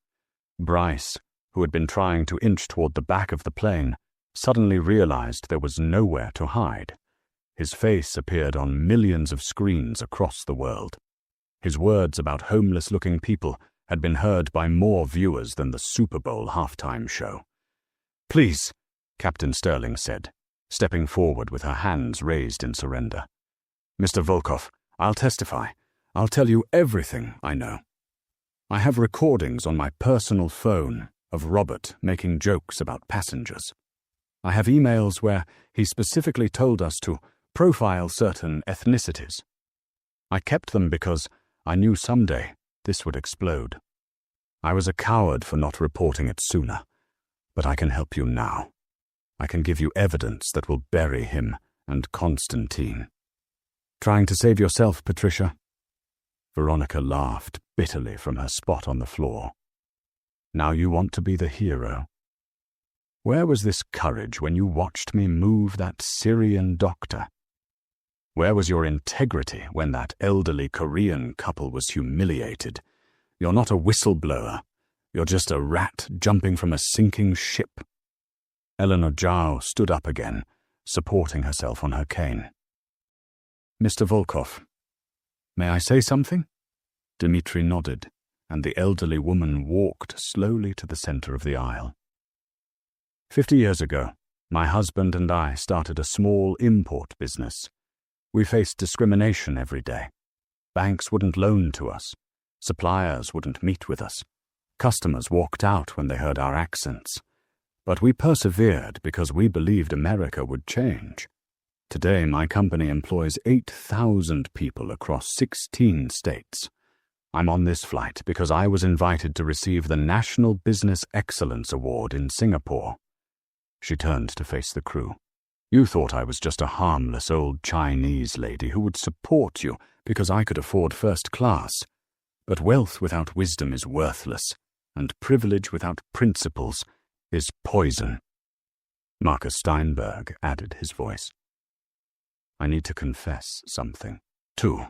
Bryce, who had been trying to inch toward the back of the plane, suddenly realized there was nowhere to hide. His face appeared on millions of screens across the world. His words about homeless-looking people had been heard by more viewers than the Super Bowl halftime show. "Please," Captain Sterling said, stepping forward with her hands raised in surrender. "Mr. Volkov, I'll testify. I'll tell you everything I know. I have recordings on my personal phone of Robert making jokes about passengers. I have emails where he specifically told us to profile certain ethnicities. I kept them because I knew someday this would explode. I was a coward for not reporting it sooner, but I can help you now. I can give you evidence that will bury him and Constantine. Trying to save yourself, Patricia? Veronica laughed bitterly from her spot on the floor. Now you want to be the hero. Where was this courage when you watched me move that Syrian doctor? Where was your integrity when that elderly Korean couple was humiliated? You're not a whistleblower. You're just a rat jumping from a sinking ship. Eleanor Zhao stood up again, supporting herself on her cane. Mr. Volkov, may I say something? Dmitri nodded, and the elderly woman walked slowly to the center of the aisle. 50 years ago, my husband and I started a small import business. We faced discrimination every day. Banks wouldn't loan to us. Suppliers wouldn't meet with us. Customers walked out when they heard our accents. But we persevered because we believed America would change. Today, my company employs 8,000 people across 16 states. I'm on this flight because I was invited to receive the National Business Excellence Award in Singapore. She turned to face the crew. You thought I was just a harmless old Chinese lady who would support you because I could afford first class. But wealth without wisdom is worthless, and privilege without principles is poison. Marcus Steinberg added his voice. I need to confess something, too.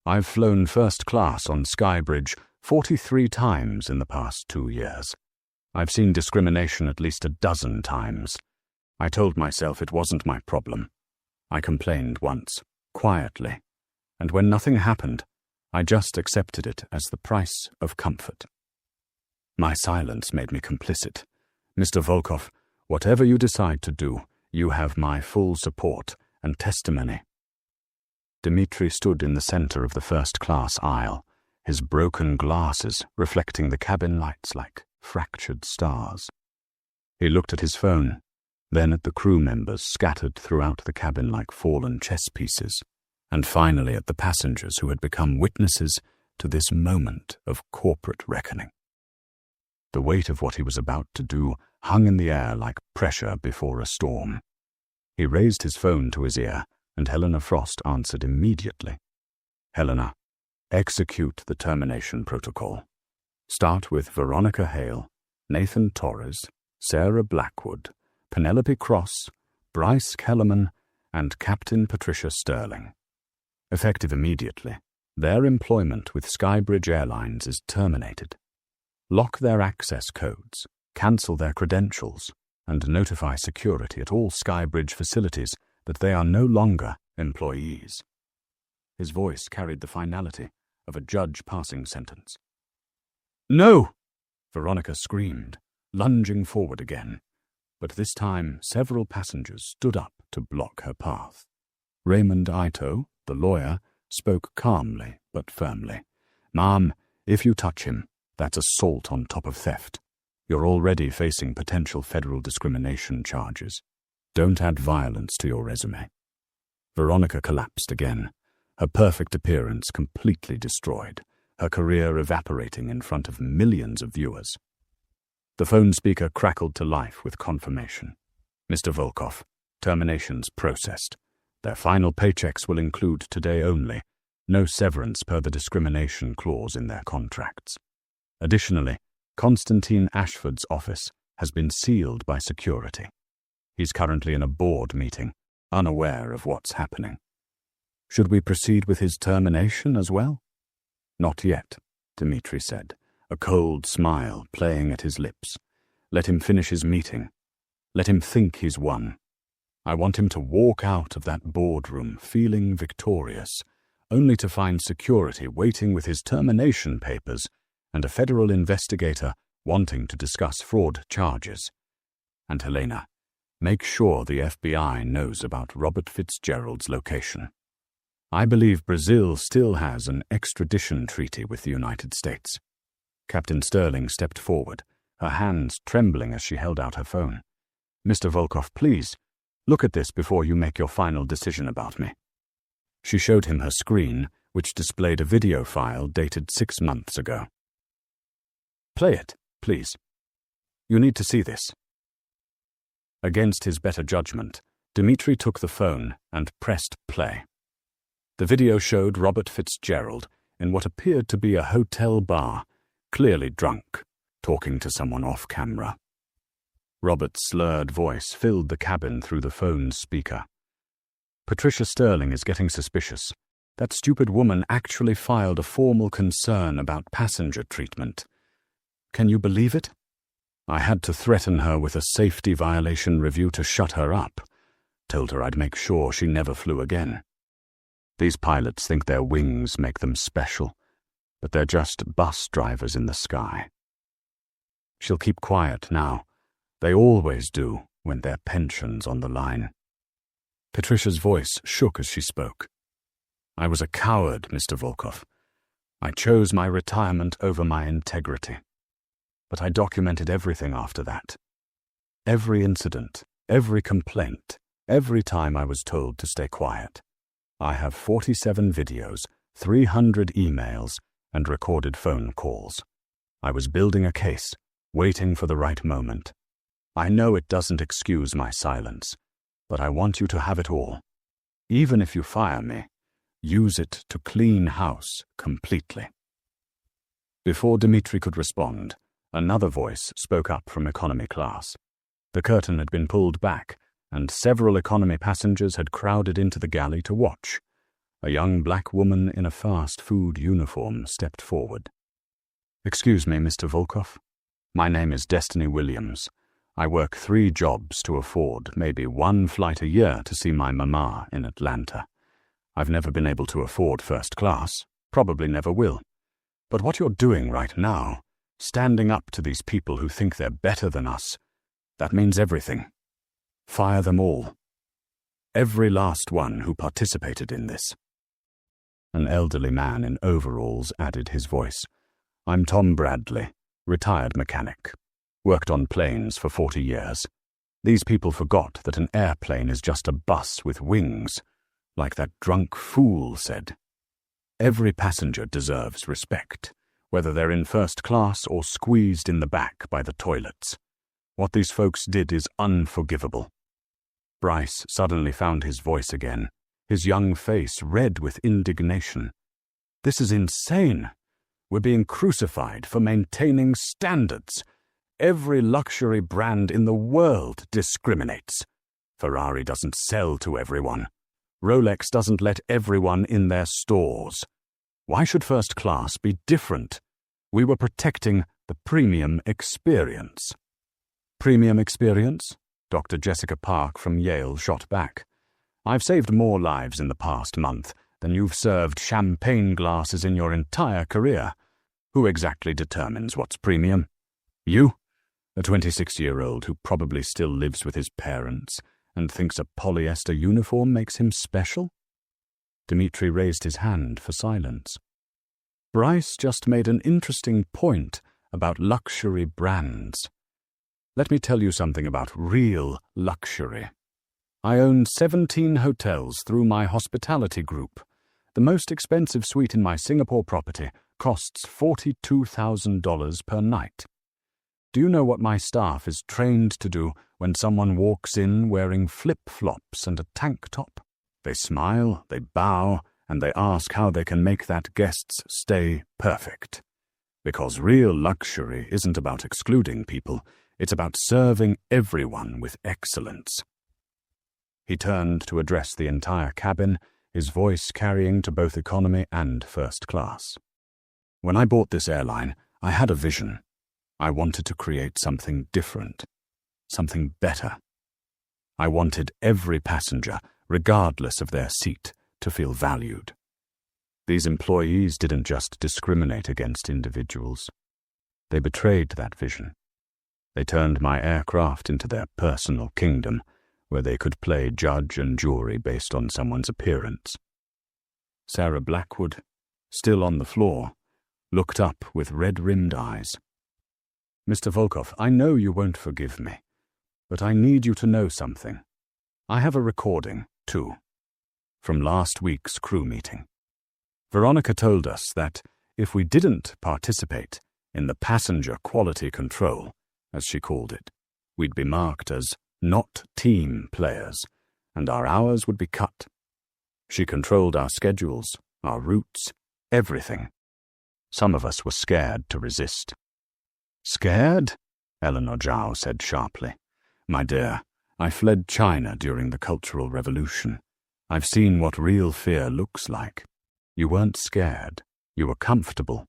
I've flown first class on Skybridge 43 times in the past 2 years. I've seen discrimination at least a dozen times. I told myself it wasn't my problem. I complained once, quietly, and when nothing happened, I just accepted it as the price of comfort. My silence made me complicit. Mr. Volkov, whatever you decide to do, you have my full support and testimony. Dmitri stood in the center of the first-class aisle, his broken glasses reflecting the cabin lights like fractured stars. He looked at his phone, then at the crew members scattered throughout the cabin like fallen chess pieces, and finally at the passengers who had become witnesses to this moment of corporate reckoning. The weight of what he was about to do hung in the air like pressure before a storm. He raised his phone to his ear, and Helena Frost answered immediately. Helena, execute the termination protocol. Start with Veronica Hale, Nathan Torres, Sarah Blackwood, Penelope Cross, Bryce Kellerman, and Captain Patricia Sterling. Effective immediately, their employment with Skybridge Airlines is terminated. Lock their access codes, cancel their credentials, and notify security at all Skybridge facilities that they are no longer employees. His voice carried the finality of a judge passing sentence. No! Veronica screamed, lunging forward again. But this time several passengers stood up to block her path. Raymond Ito, the lawyer, spoke calmly but firmly. Ma'am, if you touch him, that's assault on top of theft. You're already facing potential federal discrimination charges. Don't add violence to your resume. Veronica collapsed again, her perfect appearance completely destroyed, her career evaporating in front of millions of viewers. The phone speaker crackled to life with confirmation. Mr. Volkov, terminations processed. Their final paychecks will include today only. No severance per the discrimination clause in their contracts. Additionally, Constantine Ashford's office has been sealed by security. He's currently in a board meeting, unaware of what's happening. Should we proceed with his termination as well? Not yet, Dmitri said, a cold smile playing at his lips. Let him finish his meeting. Let him think he's won. I want him to walk out of that boardroom feeling victorious, only to find security waiting with his termination papers and a federal investigator wanting to discuss fraud charges. And Helena, make sure the FBI knows about Robert Fitzgerald's location. I believe Brazil still has an extradition treaty with the United States. Captain Sterling stepped forward, her hands trembling as she held out her phone. Mr. Volkov, please, look at this before you make your final decision about me. She showed him her screen, which displayed a video file dated 6 months ago. Play it, please. You need to see this. Against his better judgment, Dmitri took the phone and pressed play. The video showed Robert Fitzgerald in what appeared to be a hotel bar, clearly drunk, talking to someone off camera. Robert's slurred voice filled the cabin through the phone's speaker. "Patricia Sterling is getting suspicious. That stupid woman actually filed a formal concern about passenger treatment. Can you believe it? I had to threaten her with a safety violation review to shut her up. Told her I'd make sure she never flew again. These pilots think their wings make them special, but they're just bus drivers in the sky. She'll keep quiet now. They always do when their pension's on the line." Patricia's voice shook as she spoke. "I was a coward, Mr. Volkov. I chose my retirement over my integrity. But I documented everything after that. Every incident, every complaint, every time I was told to stay quiet. I have 47 videos, 300 emails, and recorded phone calls. I was building a case, waiting for the right moment. I know it doesn't excuse my silence, but I want you to have it all. Even if you fire me, use it to clean house completely." Before Dmitri could respond, another voice spoke up from economy class. The curtain had been pulled back, and several economy passengers had crowded into the galley to watch. A young black woman in a fast food uniform stepped forward. "Excuse me, Mr. Volkov. My name is Destiny Williams. I work 3 jobs to afford maybe 1 flight a year to see my mama in Atlanta. I've never been able to afford first class, probably never will. But what you're doing right now, standing up to these people who think they're better than us, that means everything. Fire them all. Every last one who participated in this." An elderly man in overalls added his voice. "I'm Tom Bradley, retired mechanic. Worked on planes for 40 years. These people forgot that an airplane is just a bus with wings, like that drunk fool said. Every passenger deserves respect, whether they're in first class or squeezed in the back by the toilets. What these folks did is unforgivable." Bryce suddenly found his voice again, his young face red with indignation. "This is insane. We're being crucified for maintaining standards. Every luxury brand in the world discriminates. Ferrari doesn't sell to everyone. Rolex doesn't let everyone in their stores. Why should first class be different? We were protecting the premium experience." "Premium experience?" Dr. Jessica Park from Yale shot back. "I've saved more lives in the past month than you've served champagne glasses in your entire career. Who exactly determines what's premium? You? A 26-year-old who probably still lives with his parents and thinks a polyester uniform makes him special?" Dmitri raised his hand for silence. Bryce just made an interesting point about luxury brands. Let me tell you something about real luxury. I own 17 hotels through my hospitality group. The most expensive suite in my Singapore property costs $42,000 per night. Do you know what my staff is trained to do when someone walks in wearing flip-flops and a tank top? They smile, they bow, and they ask how they can make that guest's stay perfect. Because real luxury isn't about excluding people, it's about serving everyone with excellence. He turned to address the entire cabin, his voice carrying to both economy and first class. "When I bought this airline, I had a vision. I wanted to create something different, something better. I wanted every passenger, regardless of their seat, to feel valued. These employees didn't just discriminate against individuals. They betrayed that vision. They turned my aircraft into their personal kingdom, where they could play judge and jury based on someone's appearance." Sarah Blackwood, still on the floor, looked up with red-rimmed eyes. "Mr. Volkov, I know you won't forgive me, but I need you to know something. I have a recording, too, from last week's crew meeting. Veronica told us that if we didn't participate in the passenger quality control, as she called it, we'd be marked as not team players, and our hours would be cut. She controlled our schedules, our routes, Everything. Some of us were scared to resist. Scared? Eleanor Zhao said sharply. My dear, I fled China during the Cultural Revolution. I've seen what real fear looks like. You weren't scared. You were comfortable.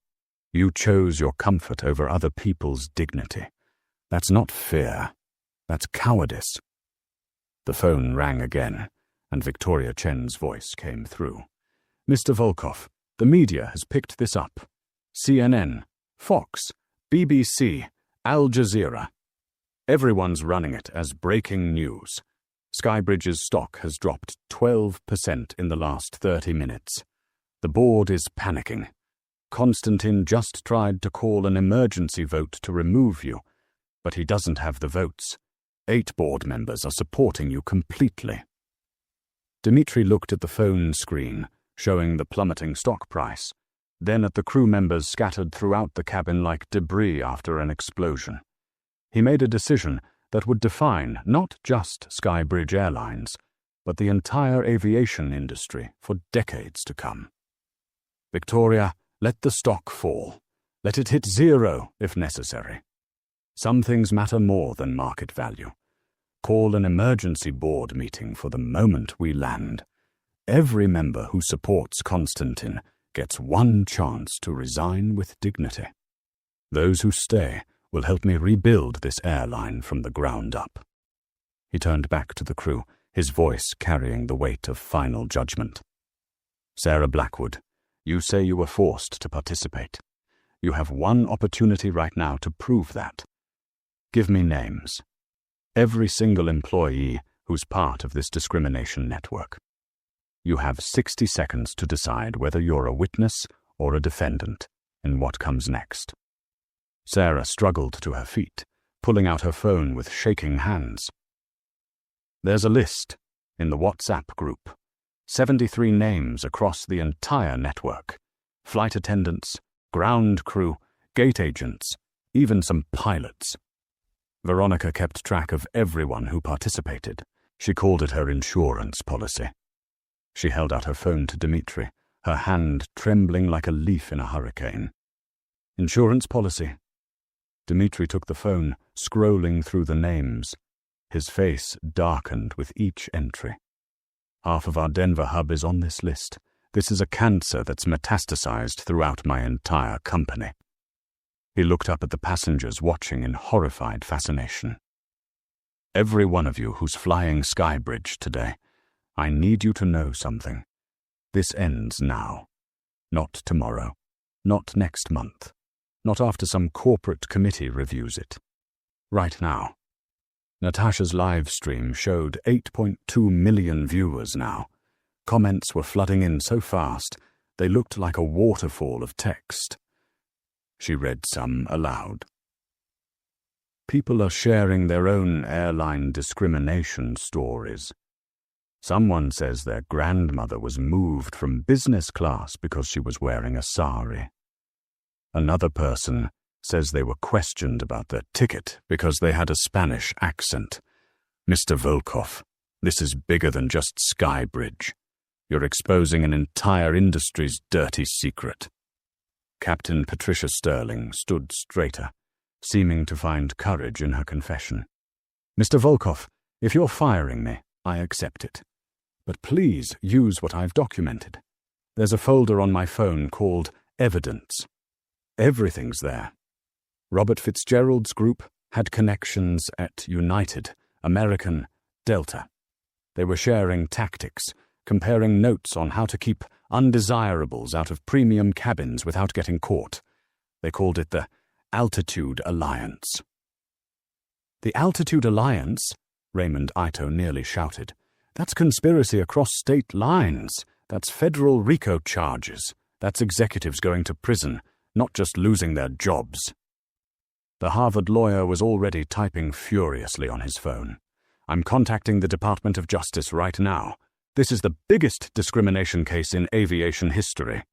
You chose your comfort over other people's dignity. That's not fear. That's cowardice. The phone rang again, and Victoria Chen's voice came through. Mr. Volkov, the media has picked this up. CNN, Fox, BBC, Al Jazeera. Everyone's running it as breaking news. Skybridge's stock has dropped 12% in the last 30 minutes. The board is panicking. Konstantin just tried to call an emergency vote to remove you, but he doesn't have the votes. 8 board members are supporting you completely. Dmitri looked at the phone screen, showing the plummeting stock price, then at the crew members scattered throughout the cabin like debris after an explosion. He made a decision that would define not just Skybridge Airlines, but the entire aviation industry for decades to come. Victoria, let the stock fall. Let it hit 0 if necessary. Some things matter more than market value. Call an emergency board meeting for the moment we land. Every member who supports Konstantin gets one chance to resign with dignity. Those who stay will help me rebuild this airline from the ground up. He turned back to the crew, his voice carrying the weight of final judgment. Sarah Blackwood, you say you were forced to participate. You have one opportunity right now to prove that. Give me names. Every single employee who's part of this discrimination network. You have 60 seconds to decide whether you're a witness or a defendant in what comes next. Sarah struggled to her feet, pulling out her phone with shaking hands. There's a list in the WhatsApp group. 73 names across the entire network. Flight attendants, ground crew, gate agents, even some pilots. Veronica kept track of everyone who participated. She called it her insurance policy. She held out her phone to Dmitri, her hand trembling like a leaf in a hurricane. Insurance policy. Dmitri took the phone, scrolling through the names. His face darkened with each entry. Half of our Denver hub is on this list. This is a cancer that's metastasized throughout my entire company. He looked up at the passengers watching in horrified fascination. Every one of you who's flying Skybridge today, I need you to know something. This ends now. Not tomorrow. Not next month. Not after some corporate committee reviews it. Right now. Natasha's live stream showed 8.2 million viewers now. Comments were flooding in so fast, they looked like a waterfall of text. She read some aloud. People are sharing their own airline discrimination stories. Someone says their grandmother was moved from business class because she was wearing a sari. Another person says they were questioned about their ticket because they had a Spanish accent. Mr. Volkov, this is bigger than just Skybridge. You're exposing an entire industry's dirty secret. Captain Patricia Sterling stood straighter, seeming to find courage in her confession. Mr. Volkov, if you're firing me, I accept it. But please use what I've documented. There's a folder on my phone called Evidence. Everything's there. Robert Fitzgerald's group had connections at United, American, Delta. They were sharing tactics, comparing notes on how to keep undesirables out of premium cabins without getting caught. They called it the Altitude Alliance. The Altitude Alliance? Raymond Ito nearly shouted. That's conspiracy across state lines. That's federal RICO charges. That's executives going to prison, not just losing their jobs. The Harvard lawyer was already typing furiously on his phone. I'm contacting the Department of Justice right now. This is the biggest discrimination case in aviation history.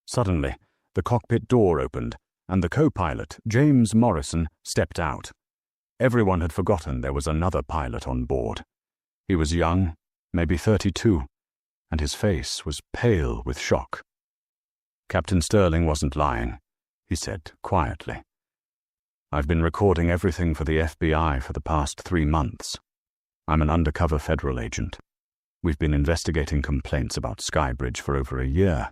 Suddenly, the cockpit door opened, and the co-pilot, James Morrison, stepped out. Everyone had forgotten there was another pilot on board. He was young, maybe 32, and his face was pale with shock. Captain Sterling wasn't lying, he said quietly. I've been recording everything for the FBI for the past 3 months. I'm an undercover federal agent. We've been investigating complaints about Skybridge for over a year.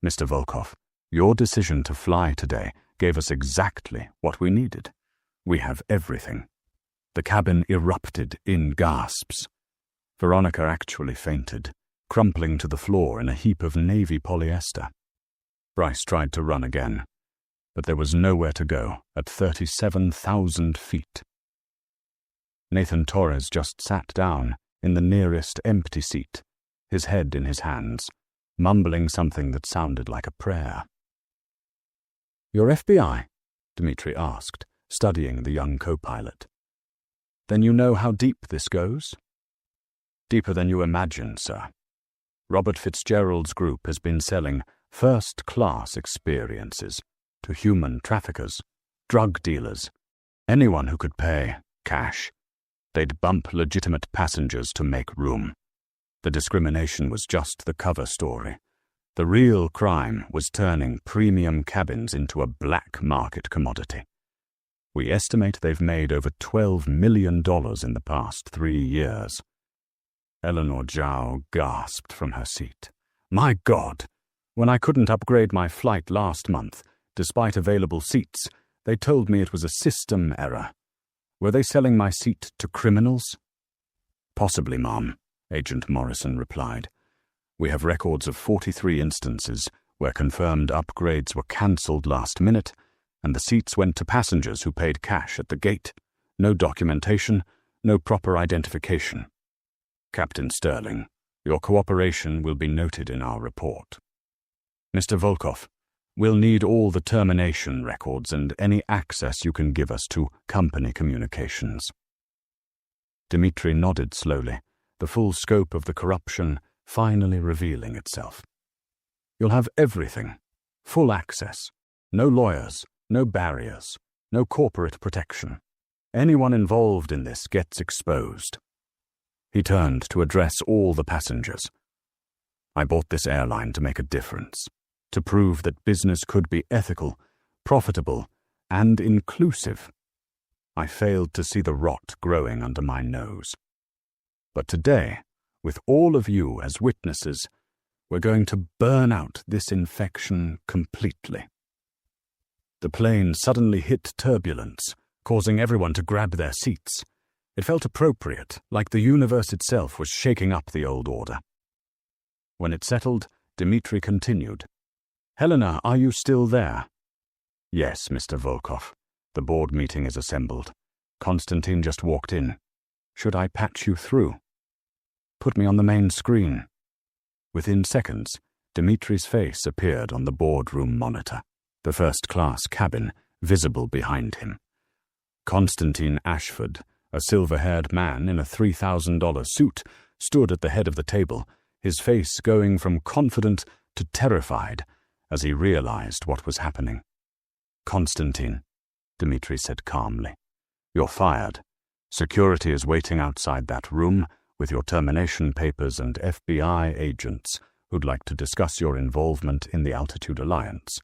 Mr. Volkov, your decision to fly today gave us exactly what we needed. We have everything. The cabin erupted in gasps. Veronica actually fainted, crumpling to the floor in a heap of navy polyester. Bryce tried to run again, but there was nowhere to go at 37,000 feet. Nathan Torres just sat down in the nearest empty seat, his head in his hands, mumbling something that sounded like a prayer. "Your FBI?" Dmitri asked, studying the young co-pilot. "Then you know how deep this goes?" "Deeper than you imagine, sir. Robert Fitzgerald's group has been selling first-class experiences to human traffickers, drug dealers, anyone who could pay cash. They'd bump legitimate passengers to make room. The discrimination was just the cover story. The real crime was turning premium cabins into a black market commodity. We estimate they've made over $12 million in the past 3 years. Eleanor Zhao gasped from her seat. "My God! When I couldn't upgrade my flight last month, despite available seats, they told me it was a system error. Were they selling my seat to criminals?" "Possibly, ma'am," Agent Morrison replied. "We have records of 43 instances where confirmed upgrades were cancelled last minute, and the seats went to passengers who paid cash at the gate. No documentation, no proper identification. Captain Sterling, your cooperation will be noted in our report. Mr. Volkov, we'll need all the termination records and any access you can give us to company communications." Dmitri nodded slowly, the full scope of the corruption finally revealing itself. "You'll have everything. Full access. No lawyers, no barriers, no corporate protection. Anyone involved in this gets exposed." He turned to address all the passengers. "I bought this airline to make a difference, to prove that business could be ethical, profitable, and inclusive. I failed to see the rot growing under my nose. But today, with all of you as witnesses, we're going to burn out this infection completely." The plane suddenly hit turbulence, causing everyone to grab their seats. It felt appropriate, like the universe itself was shaking up the old order. When it settled, Dmitri continued. "Helena, are you still there?" "Yes, Mr. Volkov. The board meeting is assembled. Konstantin just walked in. Should I patch you through?" "Put me on the main screen." Within seconds, Dmitri's face appeared on the boardroom monitor, the first-class cabin visible behind him. Konstantin Ashford, a silver-haired man in a $3,000 suit, stood at the head of the table, his face going from confident to terrified as he realized what was happening. "Konstantin," Dmitri said calmly, "you're fired. Security is waiting outside that room with your termination papers and FBI agents who'd like to discuss your involvement in the Altitude Alliance.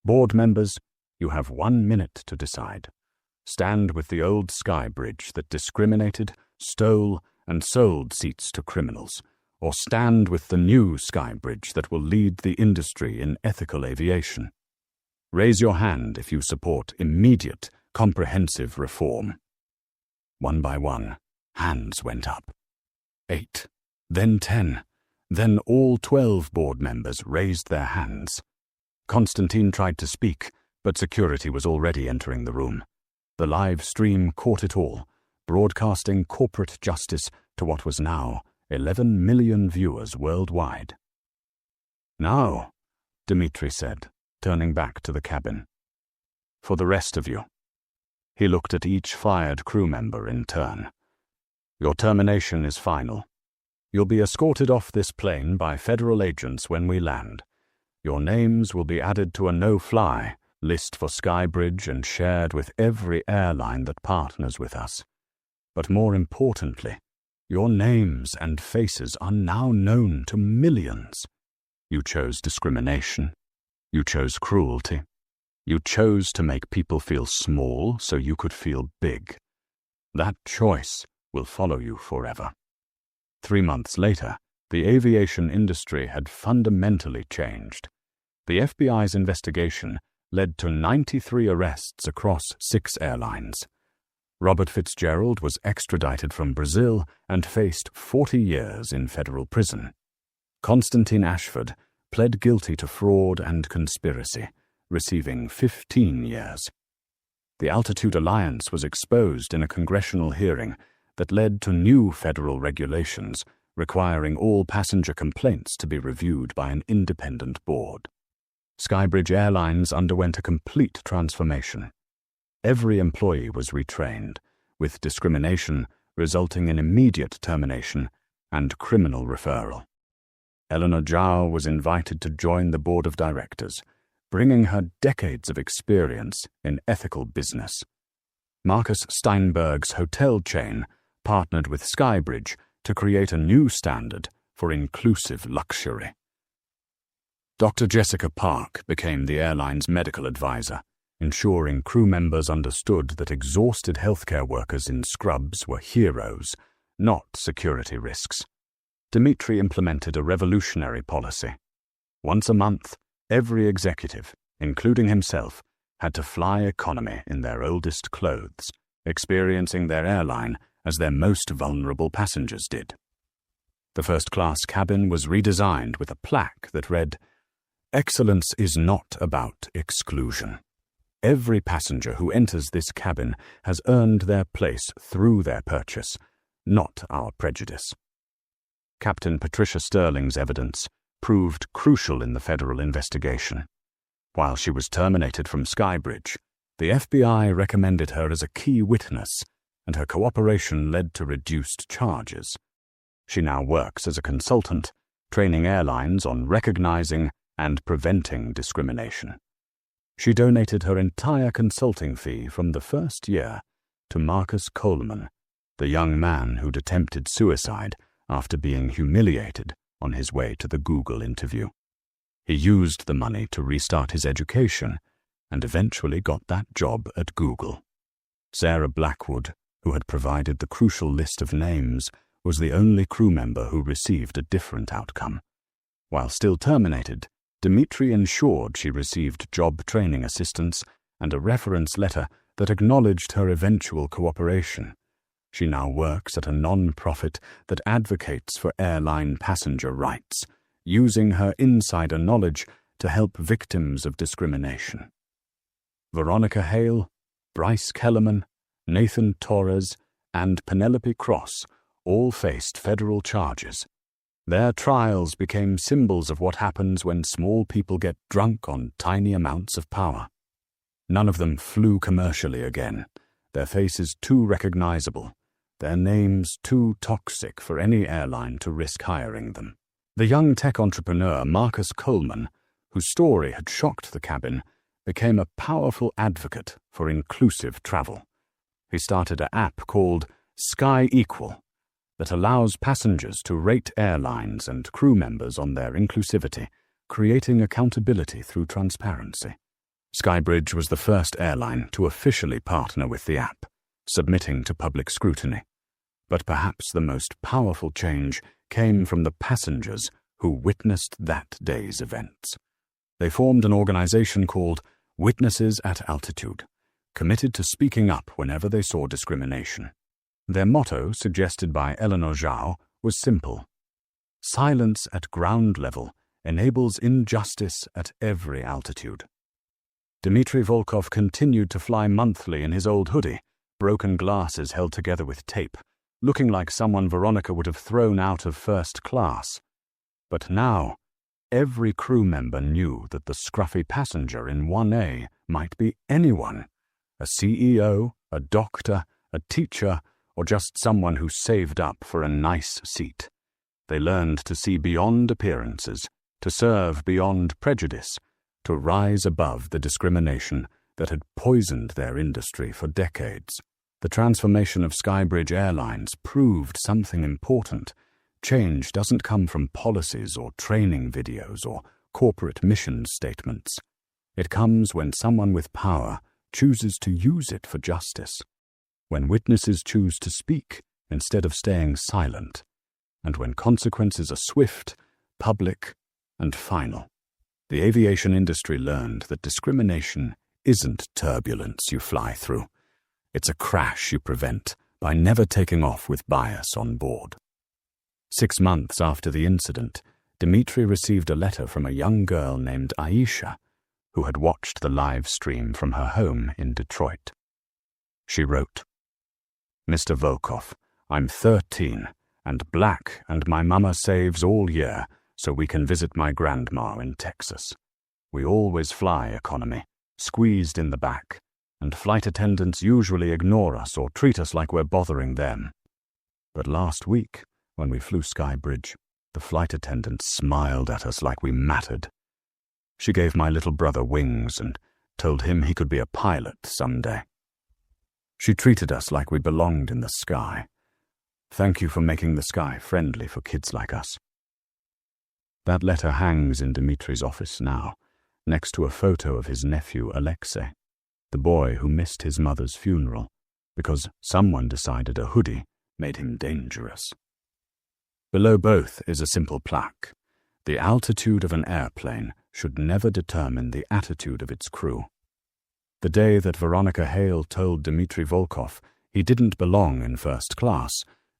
Board members, you have 1 minute to decide. Stand with the old Skybridge that discriminated, stole, and sold seats to criminals, or stand with the new Skybridge that will lead the industry in ethical aviation. Raise your hand if you support immediate, comprehensive reform." One by one, hands went up. 8, then 10, then all 12 board members raised their hands. Konstantin tried to speak, but security was already entering the room. The live stream caught it all, broadcasting corporate justice to what was now 11 million viewers worldwide. "Now," Dmitri said, turning back to the cabin. "For the rest of you." He looked at each fired crew member in turn. "Your termination is final. You'll be escorted off this plane by federal agents when we land. Your names will be added to a no-fly list for Skybridge and shared with every airline that partners with us. But more importantly, your names and faces are now known to millions. You chose discrimination. You chose cruelty. You chose to make people feel small so you could feel big. That choice will follow you forever. 3 months later, the aviation industry had fundamentally changed. The FBI's investigation led to 93 arrests across 6 airlines. Robert Fitzgerald was extradited from Brazil and faced 40 years in federal prison. Constantine Ashford pled guilty to fraud and conspiracy, receiving 15 years. The Altitude Alliance was exposed in a congressional hearing that led to new federal regulations requiring all passenger complaints to be reviewed by an independent board. Skybridge Airlines underwent a complete transformation. Every employee was retrained, with discrimination resulting in immediate termination and criminal referral. Eleanor Zhao was invited to join the board of directors, bringing her decades of experience in ethical business. Marcus Steinberg's hotel chain partnered with Skybridge to create a new standard for inclusive luxury. Dr. Jessica Park became the airline's medical advisor, ensuring crew members understood that exhausted healthcare workers in scrubs were heroes, not security risks. Dimitri implemented a revolutionary policy. Once a month, every executive, including himself, had to fly economy in their oldest clothes, experiencing their airline as their most vulnerable passengers did. The first-class cabin was redesigned with a plaque that read, "Excellence is not about exclusion. Every passenger who enters this cabin has earned their place through their purchase, not our prejudice." Captain Patricia Sterling's evidence proved crucial in the federal investigation. While she was terminated from Skybridge, the FBI recommended her as a key witness, and her cooperation led to reduced charges. She now works as a consultant, training airlines on recognizing and preventing discrimination. She donated her entire consulting fee from the first year to Marcus Coleman, the young man who'd attempted suicide after being humiliated on his way to the Google interview. He used the money to restart his education and eventually got that job at Google. Sarah Blackwood, who had provided the crucial list of names, was the only crew member who received a different outcome. While still terminated, Dimitri ensured she received job training assistance and a reference letter that acknowledged her eventual cooperation. She now works at a non-profit that advocates for airline passenger rights, using her insider knowledge to help victims of discrimination. Veronica Hale, Bryce Kellerman, Nathan Torres, and Penelope Cross all faced federal charges. Their trials became symbols of what happens when small people get drunk on tiny amounts of power. None of them flew commercially again, their faces too recognizable, their names too toxic for any airline to risk hiring them. The young tech entrepreneur Marcus Coleman, whose story had shocked the cabin, became a powerful advocate for inclusive travel. He started an app called Sky Equal that allows passengers to rate airlines and crew members on their inclusivity, creating accountability through transparency. Skybridge was the first airline to officially partner with the app, submitting to public scrutiny. But perhaps the most powerful change came from the passengers who witnessed that day's events. They formed an organization called Witnesses at Altitude, committed to speaking up whenever they saw discrimination. Their motto, suggested by Eleanor Zhao, was simple: silence at ground level enables injustice at every altitude. Dmitry Volkov continued to fly monthly in his old hoodie, broken glasses held together with tape, looking like someone Veronica would have thrown out of first class. But now, every crew member knew that the scruffy passenger in 1A might be anyone: a CEO, a doctor, a teacher, or just someone who saved up for a nice seat. They learned to see beyond appearances, to serve beyond prejudice, to rise above the discrimination that had poisoned their industry for decades. The transformation of Skybridge Airlines proved something important. Change doesn't come from policies or training videos or corporate mission statements. It comes when someone with power chooses to use it for justice, when witnesses choose to speak instead of staying silent, and when consequences are swift, public, and final. The aviation industry learned that discrimination isn't turbulence you fly through. It's a crash you prevent by never taking off with bias on board. 6 months after the incident, Dimitri received a letter from a young girl named Aisha, who had watched the live stream from her home in Detroit. She wrote, "Mr. Volkov, I'm 13 and black, and my mama saves all year so we can visit my grandma in Texas. We always fly economy, squeezed in the back, and flight attendants usually ignore us or treat us like we're bothering them. But last week, when we flew Skybridge, the flight attendant smiled at us like we mattered. She gave my little brother wings and told him he could be a pilot someday. She treated us like we belonged in the sky. Thank you for making the sky friendly for kids like us." That letter hangs in Dimitri's office now, next to a photo of his nephew Alexei, the boy who missed his mother's funeral because someone decided a hoodie made him dangerous. Below both is a simple plaque. The altitude of an airplane should never determine the attitude of its crew. The day that Veronica Hale told Dmitri Volkov he didn't belong in first class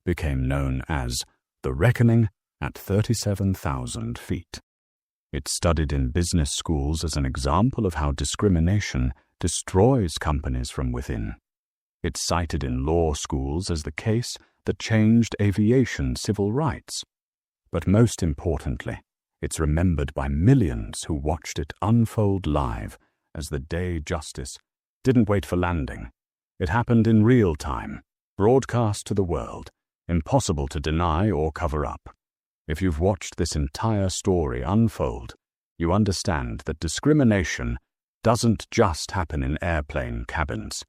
became known as the reckoning at 37,000 feet. It's studied in business schools as an example of how discrimination destroys companies from within. It's cited in law schools as the case that changed aviation civil rights. But most importantly, it's remembered by millions who watched it unfold live as the day justice didn't wait for landing. It happened in real time, broadcast to the world, impossible to deny or cover up. If you've watched this entire story unfold, you understand that discrimination doesn't just happen in airplane cabins.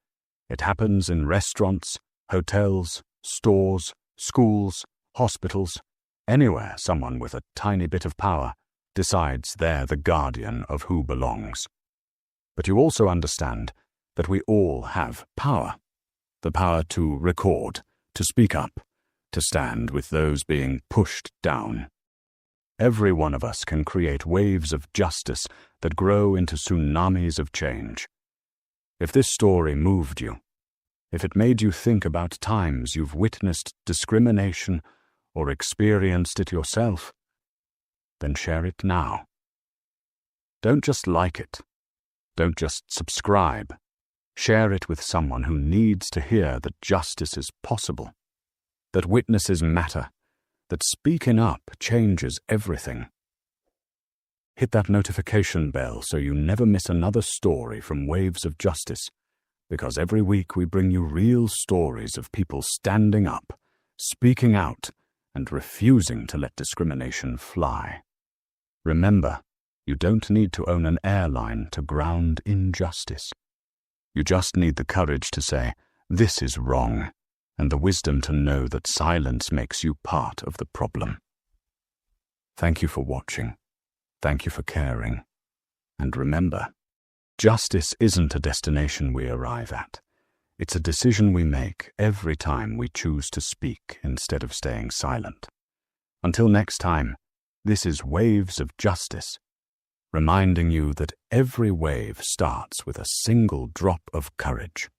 It happens in restaurants, hotels, stores, schools, hospitals, anywhere someone with a tiny bit of power decides they're the guardian of who belongs. But you also understand that we all have power. The power to record, to speak up, to stand with those being pushed down. Every one of us can create waves of justice that grow into tsunamis of change. If this story moved you, if it made you think about times you've witnessed discrimination or experienced it yourself, then share it now. Don't just like it. Don't just subscribe. Share it with someone who needs to hear that justice is possible, that witnesses matter, that speaking up changes everything. Hit that notification bell so you never miss another story from Waves of Justice, because every week we bring you real stories of people standing up, speaking out, and refusing to let discrimination fly. Remember, you don't need to own an airline to ground injustice. You just need the courage to say, "This is wrong," and the wisdom to know that silence makes you part of the problem. Thank you for watching. Thank you for caring. And remember, justice isn't a destination we arrive at. It's a decision we make every time we choose to speak instead of staying silent. Until next time, this is Waves of Justice, reminding you that every wave starts with a single drop of courage.